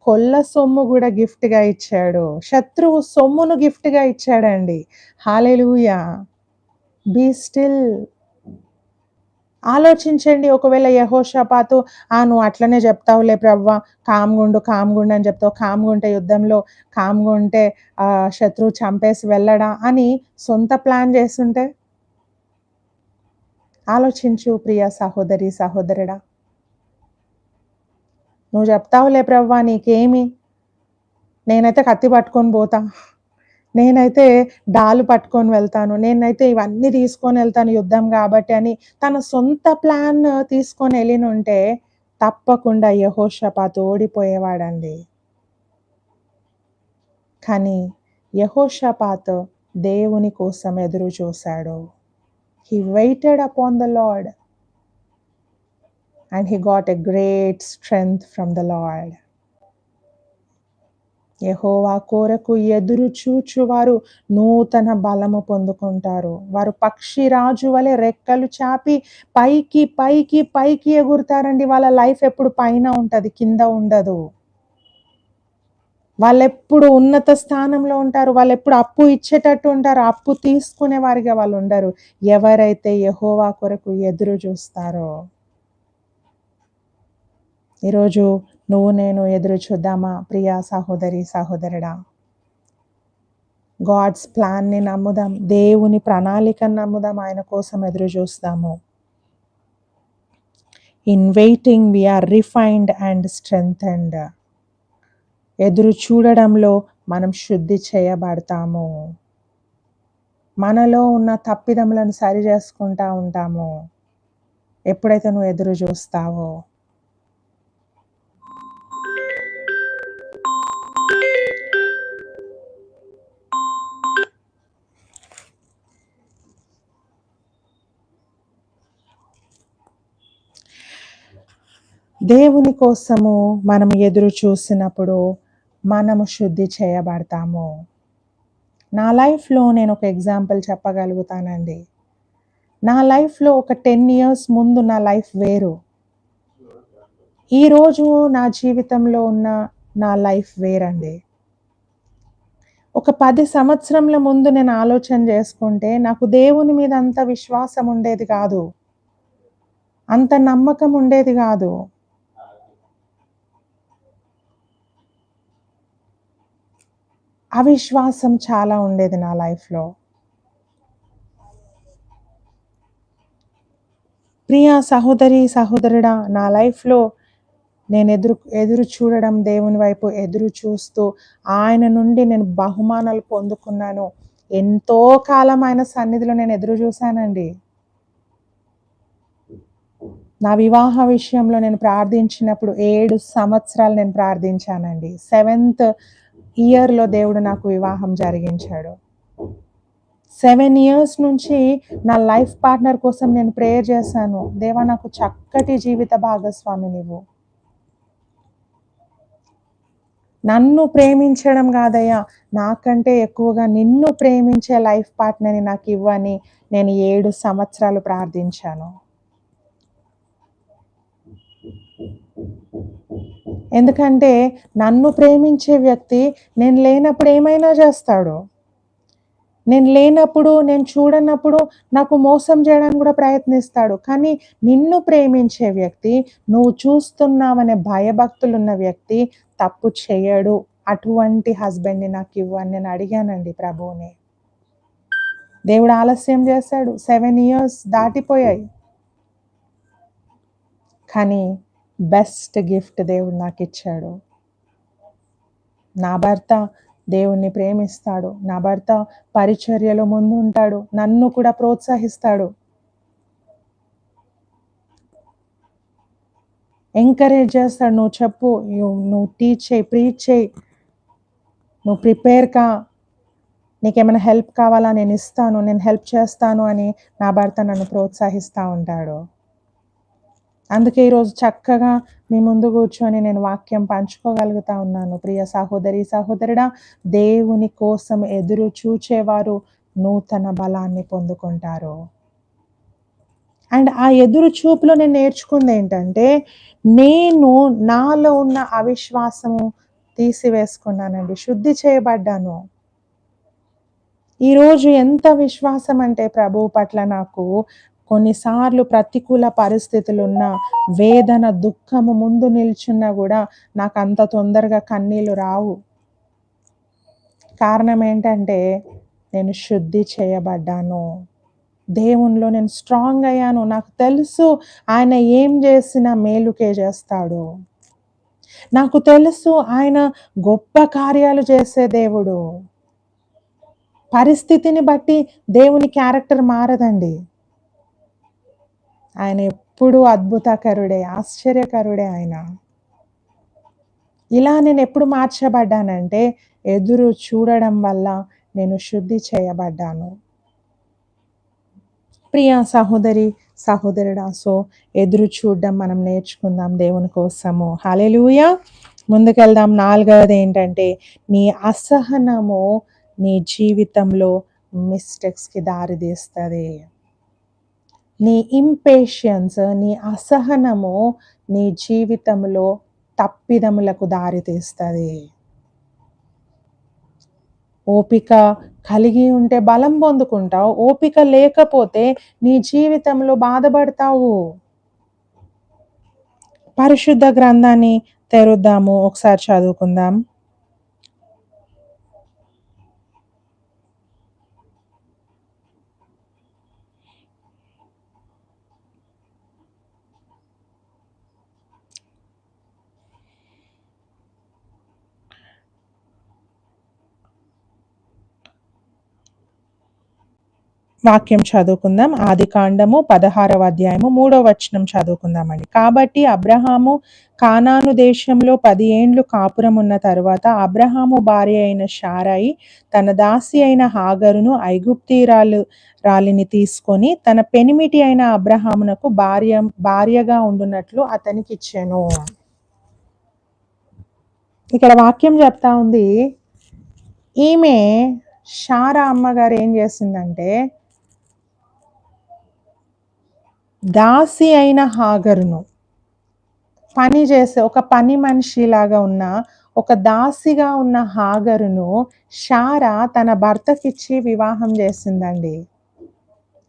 కొల్ల సొమ్ము గూడా గిఫ్ట్‌గా ఇచ్చాడు. శత్రువు సొమ్మును గిఫ్ట్‌గా ఇచ్చాడండి. హల్లెలూయా! Be still. ఆలోచించండి, ఒకవేళ యెహోషాపాతు నువ్వు అట్లనే చెప్తావులే ప్రవ్వా, కామ్‌గుండు అని చెప్తావు. కామ్‌గుంటే యుద్ధంలో కామ్‌గుంటే శత్రువు చంపేసి వెళ్ళడా అని సొంత ప్లాన్ చేసుంటే? ఆలోచించు ప్రియ సహోదరి, సహోదరుడా. నువ్వు చెప్తావులే ప్రవ్వా, నీకేమి, నేనైతే కత్తి పట్టుకొని పోతా, నేనైతే డాలు పట్టుకొని వెళ్తాను, నేనైతే ఇవన్నీ తీసుకొని వెళ్తాను యుద్ధం కాబట్టి అని తన సొంత ప్లాన్ తీసుకొని వెళ్ళినుంటే తప్పకుండా యెహోషాపాతు ఓడిపోయేవాడండి. కానీ యెహోషాపాతు దేవుని కోసం ఎదురు చూశాడు. He waited upon the Lord and he got a great strength from the Lord. యెహోవా కొరకు ఎదురు చూచువారు నూతన బలము పొందుకుంటారు. వారు పక్షిరాజు వలె రెక్కలు చాపి పైకి పైకి పైకి ఎగురుతారండి. వాళ్ళ లైఫ్ ఎప్పుడు పైన ఉంటది, కింద ఉండదు. వాళ్ళెప్పుడు ఉన్నత స్థానంలో ఉంటారు. వాళ్ళెప్పుడు అప్పు ఇచ్చేటట్టు ఉంటారు. అప్పు తీసుకునే వారిగా వాళ్ళు ఉండరు. ఎవరైతే యెహోవా కొరకు ఎదురు చూస్తారో. ఈరోజు నువ్వు నేను ఎదురు చూద్దామా ప్రియా సహోదరి, సహోదరుడా? గాడ్స్ ప్లాన్ని నమ్ముదాం, దేవుని ప్రణాళికను నమ్ముదాం, ఆయన కోసం ఎదురు చూస్తాము. In waiting we are refined and strengthened. ఎదురు చూడడంలో మనం శుద్ధి చేయబడతాము. మనలో ఉన్న తప్పిదములను సరి చేసుకుంటా ఉంటాము ఎప్పుడైతే నువ్వు ఎదురు చూస్తావో. దేవుని కోసము మనం ఎదురు చూసినప్పుడు మనము శుద్ధి చేయబడతాము. నా లైఫ్‌లో నేను ఒక ఎగ్జాంపుల్ చెప్పగలుగుతానండి. నా లైఫ్‌లో ఒక 10 ఇయర్స్ ముందు నా లైఫ్ వేరు. ఈరోజు నా జీవితంలో ఉన్న నా లైఫ్ వేరండి. ఒక 10 సంవత్సరముల ముందు నేను ఆలోచన చేసుకుంటే నాకు దేవుని మీద అంత విశ్వాసం ఉండేది కాదు. అంత నమ్మకం ఉండేది కాదు. అవిశ్వాసం చాలా ఉండేది నా లైఫ్‌లో. ప్రియ సహోదరి, సహోదరుడా, నా లైఫ్‌లో నేను ఎదురు చూడడం, దేవుని వైపు ఎదురు చూస్తూ ఆయన నుండి నేను బహుమానాలు పొందుకున్నాను. ఎంతో కాలం ఆయన సన్నిధిలో నేను ఎదురు చూశానండి. నా వివాహ విషయంలో నేను ప్రార్థించినప్పుడు 7 సంవత్సరాలు నేను ప్రార్థించానండి. 7th ఇయర్‌లో దేవుడు నాకు వివాహం జరిగించాడు. 7 ఇయర్స్ నుంచి నా లైఫ్ పార్ట్నర్ కోసం నేను ప్రేయర్ చేశాను. దేవా, నాకు చక్కటి జీవిత భాగస్వామినివ్వు. నన్ను ప్రేమించడం కాదయ్యా, నాకంటే ఎక్కువగా నిన్ను ప్రేమించే లైఫ్ పార్ట్నర్‌ని నాకు ఇవ్వని నేను 7 సంవత్సరాలు ప్రార్థించాను. ఎందుకంటే నన్ను ప్రేమించే వ్యక్తి నేను లేనప్పుడు ఏమైనా చేస్తాడు. నేను లేనప్పుడు, నేను చూడనప్పుడు నాకు మోసం చేయడానికి కూడా ప్రయత్నిస్తాడు. కానీ నిన్ను ప్రేమించే వ్యక్తి, నువ్వు చూస్తున్నావనే భయభక్తులున్న వ్యక్తి తప్పు చేయడు. అటువంటి హస్బెండ్‌ని నాకివ్వు అని నేను అడిగానండి ప్రభువుని. దేవుడు ఆలస్యం చేశాడు. 7 ఇయర్స్ దాటిపోయాయి. కానీ బెస్ట్ గిఫ్ట్ దేవుడు నాకిచ్చాడు. నా భర్త దేవుణ్ణి ప్రేమిస్తాడు. నా భర్త పరిచర్యలో ముందుంటాడు. నన్ను కూడా ప్రోత్సహిస్తాడు. ఎంకరేజ్ చేస్తాడు. నువ్వు చెప్పు, నువ్వు టీచ్ చేయి, ప్రీచ్ చేయి, నువ్వు ప్రిపేర్ కా, నీకేమైనా హెల్ప్ కావాలా నేను ఇస్తాను, నేను హెల్ప్ చేస్తాను అని నా భర్త నన్ను ప్రోత్సహిస్తూ ఉంటాడు. అందుకే ఈరోజు చక్కగా మీ ముందు కూర్చొని నేను వాక్యం పంచుకోగలుగుతా ఉన్నాను. ప్రియ సహోదరి సహోదరుడా, దేవుని కోసం ఎదురు చూచేవారు నూతన బలాన్ని పొందుకుంటారు. అండ్ ఆ ఎదురు చూపులో నేను నేర్చుకుంది ఏంటంటే, నేను నాలో ఉన్న అవిశ్వాసము తీసివేసుకున్నానండి, శుద్ధి చేయబడ్డాను. ఈరోజు ఎంత విశ్వాసం అంటే ప్రభువు పట్ల నాకు, కొన్నిసార్లు ప్రతికూల పరిస్థితులున్న, వేదన దుఃఖము ముందు నిల్చున్నా కూడా నాకు అంత తొందరగా కన్నీళ్ళు రావు. కారణం ఏంటంటే నేను శుద్ధి చేయబడ్డాను. దేవునిలో నేను స్ట్రాంగ్ అయ్యాను. నాకు తెలుసు ఆయన ఏం చేసినా మేలుకే చేస్తాడు. నాకు తెలుసు ఆయన గొప్ప కార్యాలు చేసే దేవుడు. పరిస్థితిని బట్టి దేవుని క్యారెక్టర్ మారదండి. ఆయన ఎప్పుడూ అద్భుతకరుడే, ఆశ్చర్యకరుడే ఆయన. ఇలా నేను ఎప్పుడు మార్చబడ్డానంటే, ఎదురు చూడడం వల్ల నేను శుద్ధి చేయబడ్డాను. ప్రియ సహోదరి సహోదరుడా, సో ఎదురు చూడడం మనం నేర్చుకుందాం దేవుని కోసము. హల్లెలూయా. ముందుకెళ్దాం. 4వది ఏంటంటే, నీ అసహనము నీ జీవితంలో మిస్టేక్స్కి దారితీస్తుంది. నీ ఇంపేషన్స్, నీ అసహనము నీ జీవితంలో తప్పిదములకు దారితీస్తుంది. ఓపిక కలిగి ఉంటే బలం పొందుకుంటావు. ఓపిక లేకపోతే నీ జీవితంలో బాధపడతావు. పరిశుద్ధ గ్రంథాన్ని తెరుద్దాము, ఒకసారి చదువుకుందాం. వాక్యం చదువుకుందాం. ఆదికాండము 16వ అధ్యాయము 3వ వచనం చదువుకుందామండి. కాబట్టి అబ్రహాము కానాను దేశంలో 10 ఏండ్లు కాపురం ఉన్న తరువాత అబ్రహాము భార్య అయిన శారయి తన దాసి అయిన హాగరును రాలిని తీసుకొని తన పెనిమిటి అయిన అబ్రహామునకు భార్యగా ఉండునట్లు అతనికి ఇచ్చెను. ఇక్కడ వాక్యం చెప్తా ఉంది, ఈమె శారా అమ్మగారు ఏం చేసిందంటే, దాసి అయిన హాగరును, పని చేసే ఒక పని మనిషిలాగా ఉన్న, ఒక దాసిగా ఉన్న హాగరును శారా తన భర్తకిచ్చి వివాహం చేసిందండి.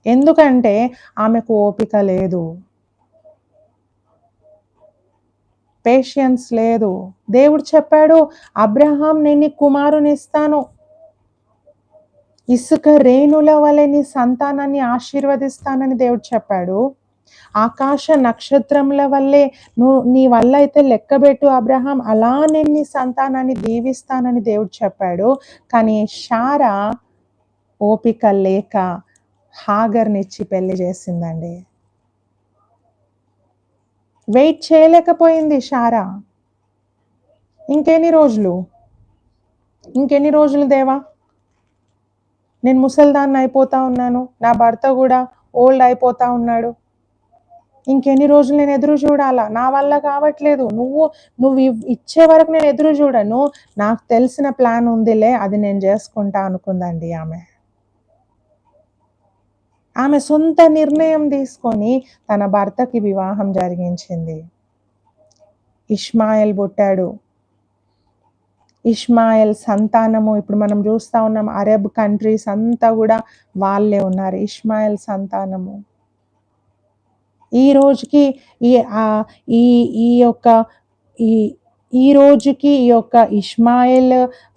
ఎందుకంటే ఆమెకు ఓపిక లేదు, పేషెన్స్ లేదు. దేవుడు చెప్పాడు, అబ్రహాం నేను నీ కుమారుని ఇస్తాను, ఇసుక రేణుల వలె నీ సంతానాన్ని ఆశీర్వదిస్తానని దేవుడు చెప్పాడు. ఆకాశ నక్షత్రముల వల్లే నీ వల్ల అయితే లెక్కబెట్టు అబ్రహాం, అలా నేను నీ సంతానాన్ని దీవిస్తానని దేవుడు చెప్పాడు. కానీ శారా ఓపిక లేక హాగర్నిచ్చి పెళ్లి చేసిందండి. వెయిట్ చేయలేకపోయింది శారా. ఇంకెన్ని రోజులు దేవా, నేను ముసల్దాన్ని అయిపోతా ఉన్నాను, నా భర్త కూడా ఓల్డ్ అయిపోతా ఉన్నాడు, ఇంకెన్ని రోజులు నేను ఎదురు చూడాలా, నా వల్ల కావట్లేదు, నువ్వు ఇచ్చే వరకు నేను ఎదురు చూడను, నాకు తెలిసిన ప్లాన్ ఉందిలే, అది నేను చేసుకుంటా అనుకుందండి ఆమె సొంత నిర్ణయం తీసుకొని తన భర్తకి వివాహం జరిగించింది. ఇష్మాయేల్ పుట్టాడు. ఇష్మాయేల్ సంతానము ఇప్పుడు మనం చూస్తా ఉన్నాం, అరబ్ కంట్రీస్ అంతా కూడా వాళ్ళే ఉన్నారు, ఇష్మాయేల్ సంతానము. ఈ రోజుకి ఈ ఈ ఈ యొక్క ఈ ఈ రోజుకి ఈ యొక్క ఇష్మాయేల్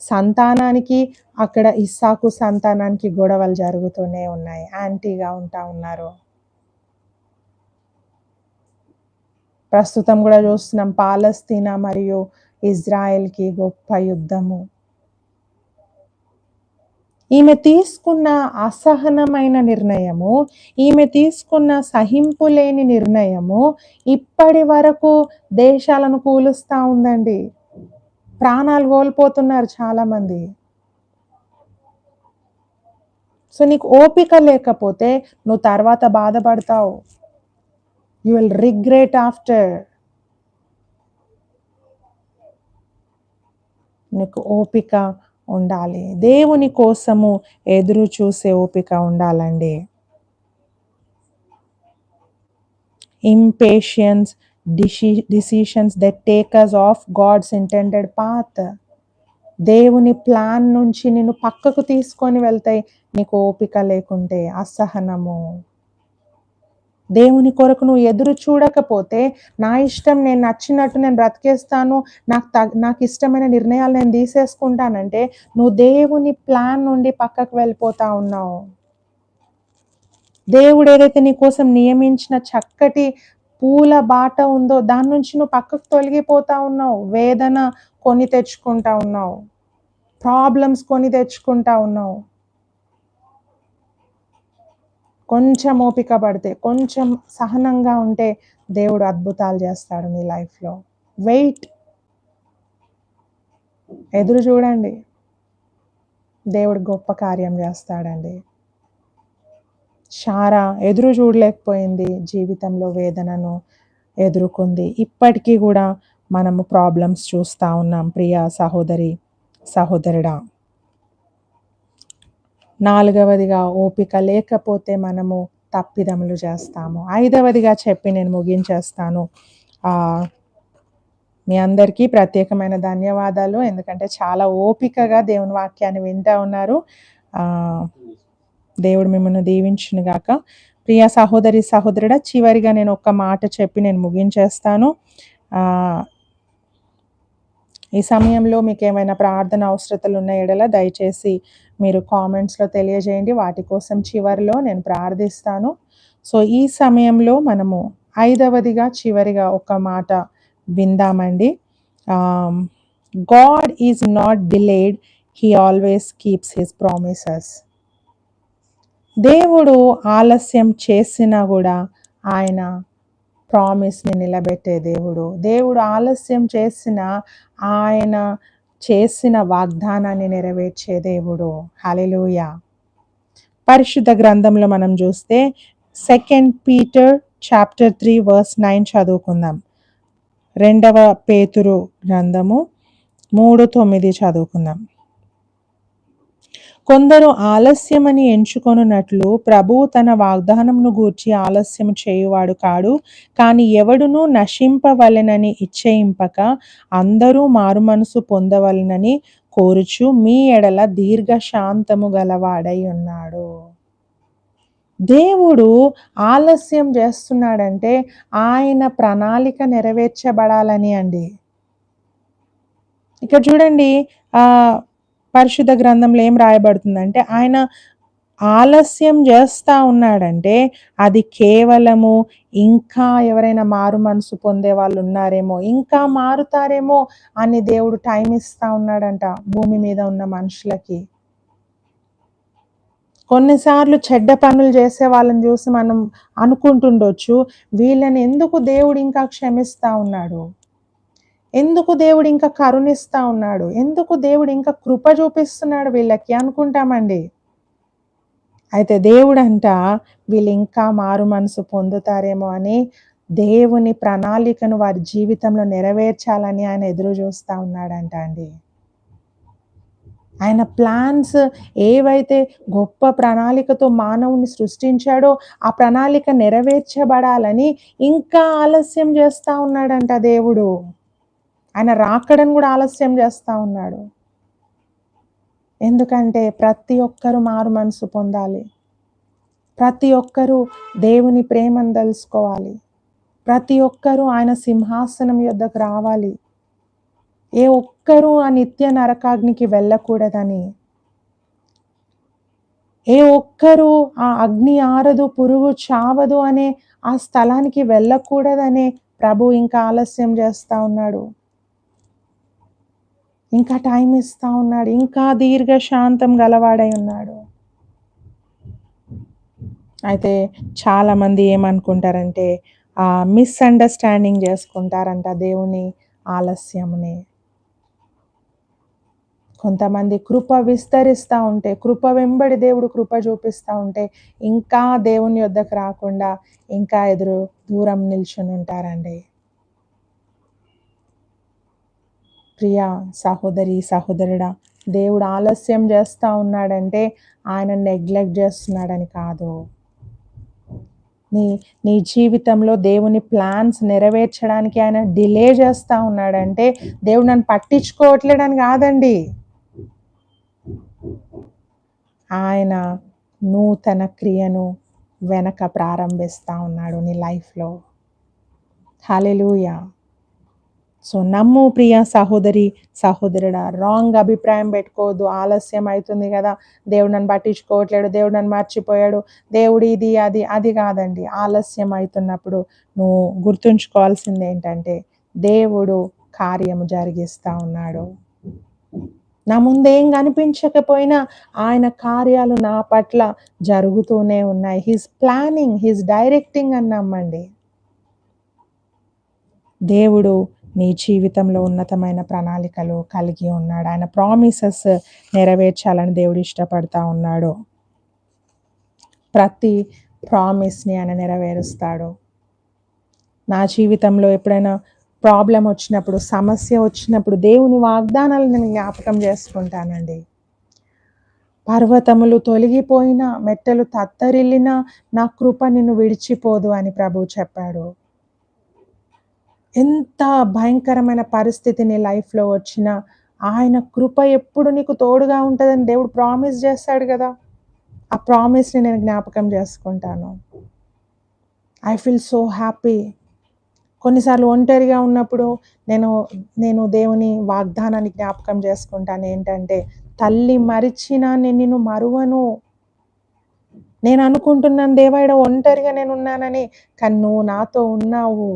సంతానానికి అక్కడ ఇస్సాకు సంతానానికి గొడవలు జరుగుతూనే ఉన్నాయి, యాంటీగా ఉంటా ఉన్నారు. ప్రస్తుతం కూడా చూస్తున్నాం పాలస్తీనా మరియు ఇజ్రాయెల్కి గొప్ప యుద్ధము. ఈమె తీసుకున్న అసహనమైన నిర్ణయము, ఈమె తీసుకున్న సహింపు లేని నిర్ణయము ఇప్పటి వరకు దేశాలను కూలుస్తూ ఉందండి. ప్రాణాలు కోల్పోతున్నారు చాలామంది. సో నీకు ఓపిక లేకపోతే నువ్వు తర్వాత బాధపడతావు. You will regret after. నీకు ఓపిక ఉండాలి, దేవుని కోసము ఎదురు చూసే ఓపిక ఉండాలండి. Impatience decisions that take us off God's intended path. దేవుని ప్లాన్ నుంచి నిన్ను పక్కకు తీసుకొని వెళ్తాయి నీకు ఓపిక లేకుంటే. అసహనము, దేవుని కొరకు నువ్వు ఎదురు చూడకపోతే, నా ఇష్టం, నేను నచ్చినట్టు నేను బ్రతికేస్తాను, నాకు ఇష్టమైన నిర్ణయాలు నేను తీసేసుకుంటానంటే నువ్వు దేవుని ప్లాన్ నుండి పక్కకు వెళ్ళిపోతా ఉన్నావు. దేవుడు ఏదైతే నీ కోసం నియమించిన చక్కటి పూల బాట ఉందో దాని నుంచి నువ్వు పక్కకు తొలగిపోతా ఉన్నావు. వేదన కొని తెచ్చుకుంటా ఉన్నావు, ప్రాబ్లమ్స్ కొని తెచ్చుకుంటా ఉన్నావు. కొంచెం ఓపిక పడితే, కొంచెం సహనంగా ఉంటే దేవుడు అద్భుతాలు చేస్తాడు నీ లైఫ్లో. వెయిట్, ఎదురు చూడండి, దేవుడు గొప్ప కార్యం చేస్తాడండి. శారా ఎదురు చూడలేకపోయింది, జీవితంలో వేదనను ఎదుర్కొంది. ఇప్పటికీ కూడా మనము ప్రాబ్లమ్స్ చూస్తూ ఉన్నాం ప్రియ సహోదరి సహోదరుడా. నాలుగవదిగా, ఓపిక లేకపోతే మనము తప్పిదములు చేస్తాము. ఐదవదిగా చెప్పి నేను ముగించేస్తాను. మీ అందరికీ ప్రత్యేకమైన ధన్యవాదాలు, ఎందుకంటే చాలా ఓపికగా దేవుని వాక్యాన్ని వింటూ ఉన్నారు. దేవుడు మిమ్మల్ని దీవించును గాక. ప్రియ సహోదరి సహోదరుడా, చివరిగా నేను ఒక్క మాట చెప్పి నేను ముగించేస్తాను. ఈ సమయంలో మీకు ఏమైనా ప్రార్థన అవసరతలు ఉన్న ఎడల దయచేసి మీరు కామెంట్స్లో తెలియజేయండి, వాటి కోసం చివరిలో నేను ప్రార్థిస్తాను. సో ఈ సమయంలో మనము ఐదవదిగా చివరిగా ఒక మాట విందామండి. God is not delayed, he always keeps his promises. దేవుడు ఆలస్యం చేసినా కూడా ఆయన ప్రామిస్ని నిలబెట్టే దేవుడు. దేవుడు ఆలస్యం చేసిన ఆయన చేసిన వాగ్దానాన్ని నెరవేర్చే దేవుడు. హల్లెలూయా. పరిశుద్ధ గ్రంథంలో మనం చూస్తే 2 Peter chapter 3 verse 9 చదువుకుందాం. 2 పేతురు గ్రంథము 3:9 చదువుకుందాం. కొందరు ఆలస్యమని ఎంచుకొనున్నట్లు ప్రభువు తన వాగ్దానమును గూర్చి ఆలస్యం చేయువాడు కాడు, కానీ ఎవడునూ నశింపవలెనని ఇచ్చయింపక అందరూ మారుమనసు పొందవలెనని కోరుచు మీ ఎడల దీర్ఘశాంతము గలవాడై ఉన్నాడు. దేవుడు ఆలస్యం చేస్తున్నాడంటే ఆయన ప్రణాళిక నెరవేర్చబడాలని అండి. ఇక్కడ చూడండి, పరిశుద్ధ గ్రంథంలో ఏం రాయబడుతుందంటే ఆయన ఆలస్యం చేస్తూ ఉన్నాడంటే అది కేవలము ఇంకా ఎవరైనా మారు మనసు పొందే వాళ్ళు ఉన్నారేమో, ఇంకా మారుతారేమో అని దేవుడు టైం ఇస్తూ ఉన్నాడంట భూమి మీద ఉన్న మనుషులకి. కొన్నిసార్లు చెడ్డ పనులు చేసే వాళ్ళని చూసి మనం అనుకుంటుండొచ్చు, వీళ్ళని ఎందుకు దేవుడు ఇంకా క్షమిస్తూ ఉన్నాడు, ఎందుకు దేవుడు ఇంకా కరుణిస్తూ ఉన్నాడు, ఎందుకు దేవుడు ఇంకా కృప చూపిస్తున్నాడు వీళ్ళకి అనుకుంటామండి. అయితే దేవుడు అంట వీళ్ళు ఇంకా మారు మనసు పొందుతారేమో అని దేవుని ప్రణాళికను వారి జీవితంలో నెరవేర్చాలని ఆయన ఎదురు చూస్తూ ఉన్నాడంట అండి. ఆయన ప్లాన్స్ ఏవైతే గొప్ప ప్రణాళికతో మానవుని సృష్టించాడో ఆ ప్రణాళిక నెరవేర్చబడాలని ఇంకా ఆలస్యం చేస్తూ ఉన్నాడంట దేవుడు. ఆయన రాకడను కూడా ఆలస్యం చేస్తూ ఉన్నాడు. ఎందుకంటే ప్రతి ఒక్కరూ మారు మనసు పొందాలి. ప్రతి ఒక్కరూ దేవుని ప్రేమను తెలుసుకోవాలి. ప్రతి ఒక్కరూ ఆయన సింహాసనం యొద్దకు రావాలి. ఏ ఒక్కరూ ఆ నిత్య నరకాగ్నికి వెళ్ళకూడదని, ఏ ఒక్కరూ ఆ అగ్ని ఆరదు, పురుగు చావదు అనే ఆ స్థలానికి వెళ్ళకూడదనే ప్రభు ఇంకా ఆలస్యం చేస్తా ఉన్నాడు. ఇంకా టైం ఇస్తా ఉన్నాడు. ఇంకా దీర్ఘ శాంతం గలవాడై ఉన్నాడు. అయితే చాలామంది ఏమనుకుంటారంటే మిస్‌అండర్‌స్టాండింగ్ చేసుకుంటారంట దేవుని ఆలస్యంని. కొంతమంది కృప విస్తరిస్తా ఉంటే, కృప వెంబడి దేవుడు కృప చూపిస్తా ఉంటే, ఇంకా దేవుని యొద్దకు రాకుండా ఇంకా దూరం నిల్చొని ఉంటారండి. ప్రియ సహోదరి, సహోదరుడా, దేవుడు ఆలస్యం చేస్తా ఉన్నాడంటే ఆయన నెగ్లెక్ట్ చేస్తున్నాడని కాదు. నీ జీవితంలో దేవుని ప్లాన్స్ నెరవేర్చడానికి ఆయన డిలే చేస్తా ఉన్నాడంటే దేవుడు నన్ను పట్టించుకోవట్లేడని కాదండి. ఆయన నూతన క్రియను వెనక ప్రారంభిస్తా ఉన్నాడు నీ లైఫ్లో. హల్లెలూయా. సో నమ్ము ప్రియ సహోదరి, సహోదరుడా, రాంగ్ అభిప్రాయం పెట్టుకోవద్దు. ఆలస్యం అవుతుంది కదా, దేవుడు నన్ను పట్టించుకోవట్లేడు, దేవుడు నన్ను మర్చిపోయాడు, దేవుడు ఇది అది అది కాదండి. ఆలస్యం అవుతున్నప్పుడు నువ్వు గుర్తుంచుకోవాల్సింది ఏంటంటే దేవుడు కార్యము జరిగిస్తూ ఉన్నాడు. నా ముందేం కనిపించకపోయినా ఆయన కార్యాలు నా పట్ల జరుగుతూనే ఉన్నాయి. హిస్ ప్లానింగ్, హిస్ డైరెక్టింగ్ అని నమ్మండి. దేవుడు నీ జీవితంలో ఉన్నతమైన ప్రణాళికలు కలిగి ఉన్నాడు. ఆయన ప్రామిసెస్ నెరవేర్చాలని దేవుడు ఇష్టపడతా ఉన్నాడు. ప్రతి ప్రామిస్ని ఆయన నెరవేరుస్తాడు. నా జీవితంలో ఎప్పుడైనా ప్రాబ్లం వచ్చినప్పుడు, సమస్య వచ్చినప్పుడు దేవుని వాగ్దానాలు నేను జ్ఞాపకం చేసుకుంటానండి. పర్వతములు తొలగిపోయినా, మెట్టలు తత్తరిల్లినా నా కృప నిన్ను విడిచిపోదు అని ప్రభువు చెప్పాడు. ఎంత భయంకరమైన పరిస్థితి నీ లైఫ్లో వచ్చినా ఆయన కృప ఎప్పుడు నీకు తోడుగా ఉంటుందని దేవుడు ప్రామిస్ చేస్తాడు కదా. ఆ ప్రామిస్ని నేను జ్ఞాపకం చేసుకుంటాను. I feel so happy. కొన్నిసార్లు ఒంటరిగా ఉన్నప్పుడు నేను దేవుని వాగ్దానాన్ని జ్ఞాపకం చేసుకుంటాను. ఏంటంటే, తల్లి మరిచినా నేను నిన్ను మరువను. నేను అనుకుంటున్నాను దేవా ఈడ ఒంటరిగా నేనున్నానని, కానీ నువ్వు నాతో ఉన్నావు.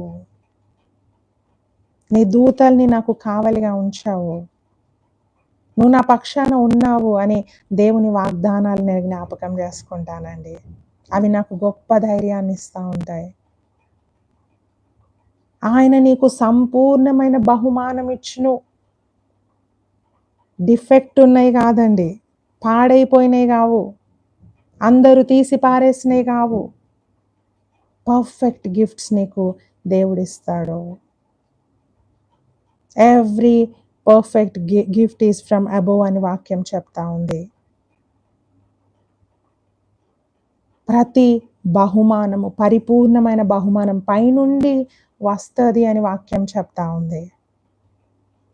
నీ దూతల్ని నాకు కావలిగా ఉంచావు. నువ్వు నా పక్షాన ఉన్నావు అని దేవుని వాగ్దానాలు నేను జ్ఞాపకం చేసుకుంటానండి. అవి నాకు గొప్ప ధైర్యాన్ని ఇస్తూ ఉంటాయి. ఆయన నీకు సంపూర్ణమైన బహుమానం ఇచ్చును. డిఫెక్ట్ ఉన్నాయి కాదండి, పాడైపోయినాయి కావు, అందరూ తీసి పారేసినవి కావు. పర్ఫెక్ట్ గిఫ్ట్స్ నీకు దేవుడిస్తాడు. Every perfect gift is from above అని వాక్యం చెప్తా ఉంది. ప్రతి బహుమానము, పరిపూర్ణమైన బహుమానం పైనుండి వస్తుంది అని వాక్యం చెప్తా ఉంది.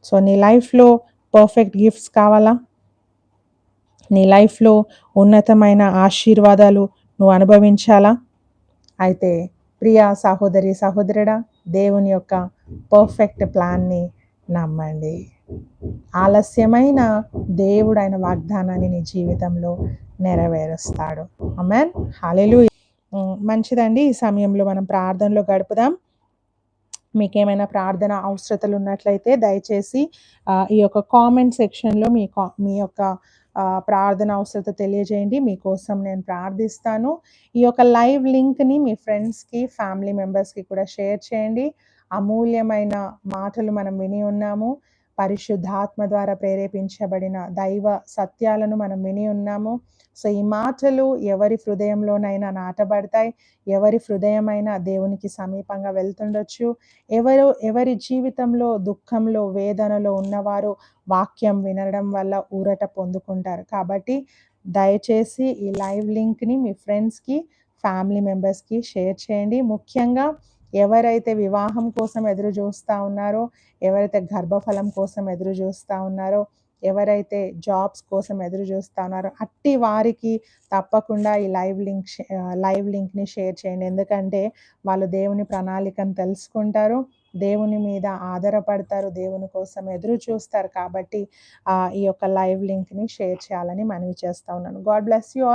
సో నీ లైఫ్లో పర్ఫెక్ట్ గిఫ్ట్స్ కావాలా? నీ లైఫ్లో ఉన్నతమైన ఆశీర్వాదాలు నువ్వు అనుభవించాలా? అయితే ప్రియ సహోదరి, సహోదరుడా, దేవుని యొక్క పర్ఫెక్ట్ ప్లాన్ని నమ్మండి. ఆలస్యమైన దేవుడు ఆయన వాగ్దానాన్ని నీ జీవితంలో నెరవేరుస్తాడు. ఆమేన్. హల్లెలూయా. మంచిదండి. ఈ సమయంలో మనం ప్రార్థనలో గడుపుదాం. మీకేమైనా ప్రార్థన అవసరతలు ఉన్నట్లయితే దయచేసి ఈ యొక్క కామెంట్ సెక్షన్లో మీ యొక్క ప్రార్థన అవసరత తెలియజేయండి. మీకోసం నేను ప్రార్థిస్తాను. ఈ యొక్క లైవ్ లింక్ని మీ ఫ్రెండ్స్కి, ఫ్యామిలీ మెంబర్స్కి కూడా షేర్ చేయండి. అమూల్యమైన మాటలు మనం విని ఉన్నాము. పరిశుద్ధాత్మ ద్వారా ప్రేరేపించబడిన దైవ సత్యాలను మనం విని ఉన్నాము. సో ఈ మాటలు ఎవరి హృదయంలోనైనా నాటబడతాయి. ఎవరి హృదయమైనా దేవునికి సమీపంగా వెళ్తుండొచ్చు. ఎవరి జీవితంలో దుఃఖంలో, వేదనలో ఉన్నవారు వాక్యం వినడం వల్ల ఊరట పొందుకుంటారు. కాబట్టి దయచేసి ఈ లైవ్ లింక్ని మీ ఫ్రెండ్స్కి, ఫ్యామిలీ మెంబర్స్కి షేర్ చేయండి. ముఖ్యంగా ఎవరైతే వివాహం కోసం ఎదురు చూస్తా ఉన్నారో, ఎవరైతే గర్భఫలం కోసం ఎదురు చూస్తా ఉన్నారో, ఎవరైతే జాబ్స్ కోసం ఎదురు చూస్తా ఉన్నారో, అట్టి వారికి తప్పకుండా ఈ లైవ్ లింక్‌ని షేర్ చేయండి. ఎందుకంటే వాళ్ళు దేవుని ప్రణాళికను తెలుసుకుంటారు. దేవుని మీద ఆధారపడతారు. దేవుని కోసం ఎదురు చూస్తారు. కాబట్టి ఈ యొక్క లైవ్ లింక్‌ని షేర్ చేయాలని మనవి చేస్తా ఉన్నాను. God bless you all.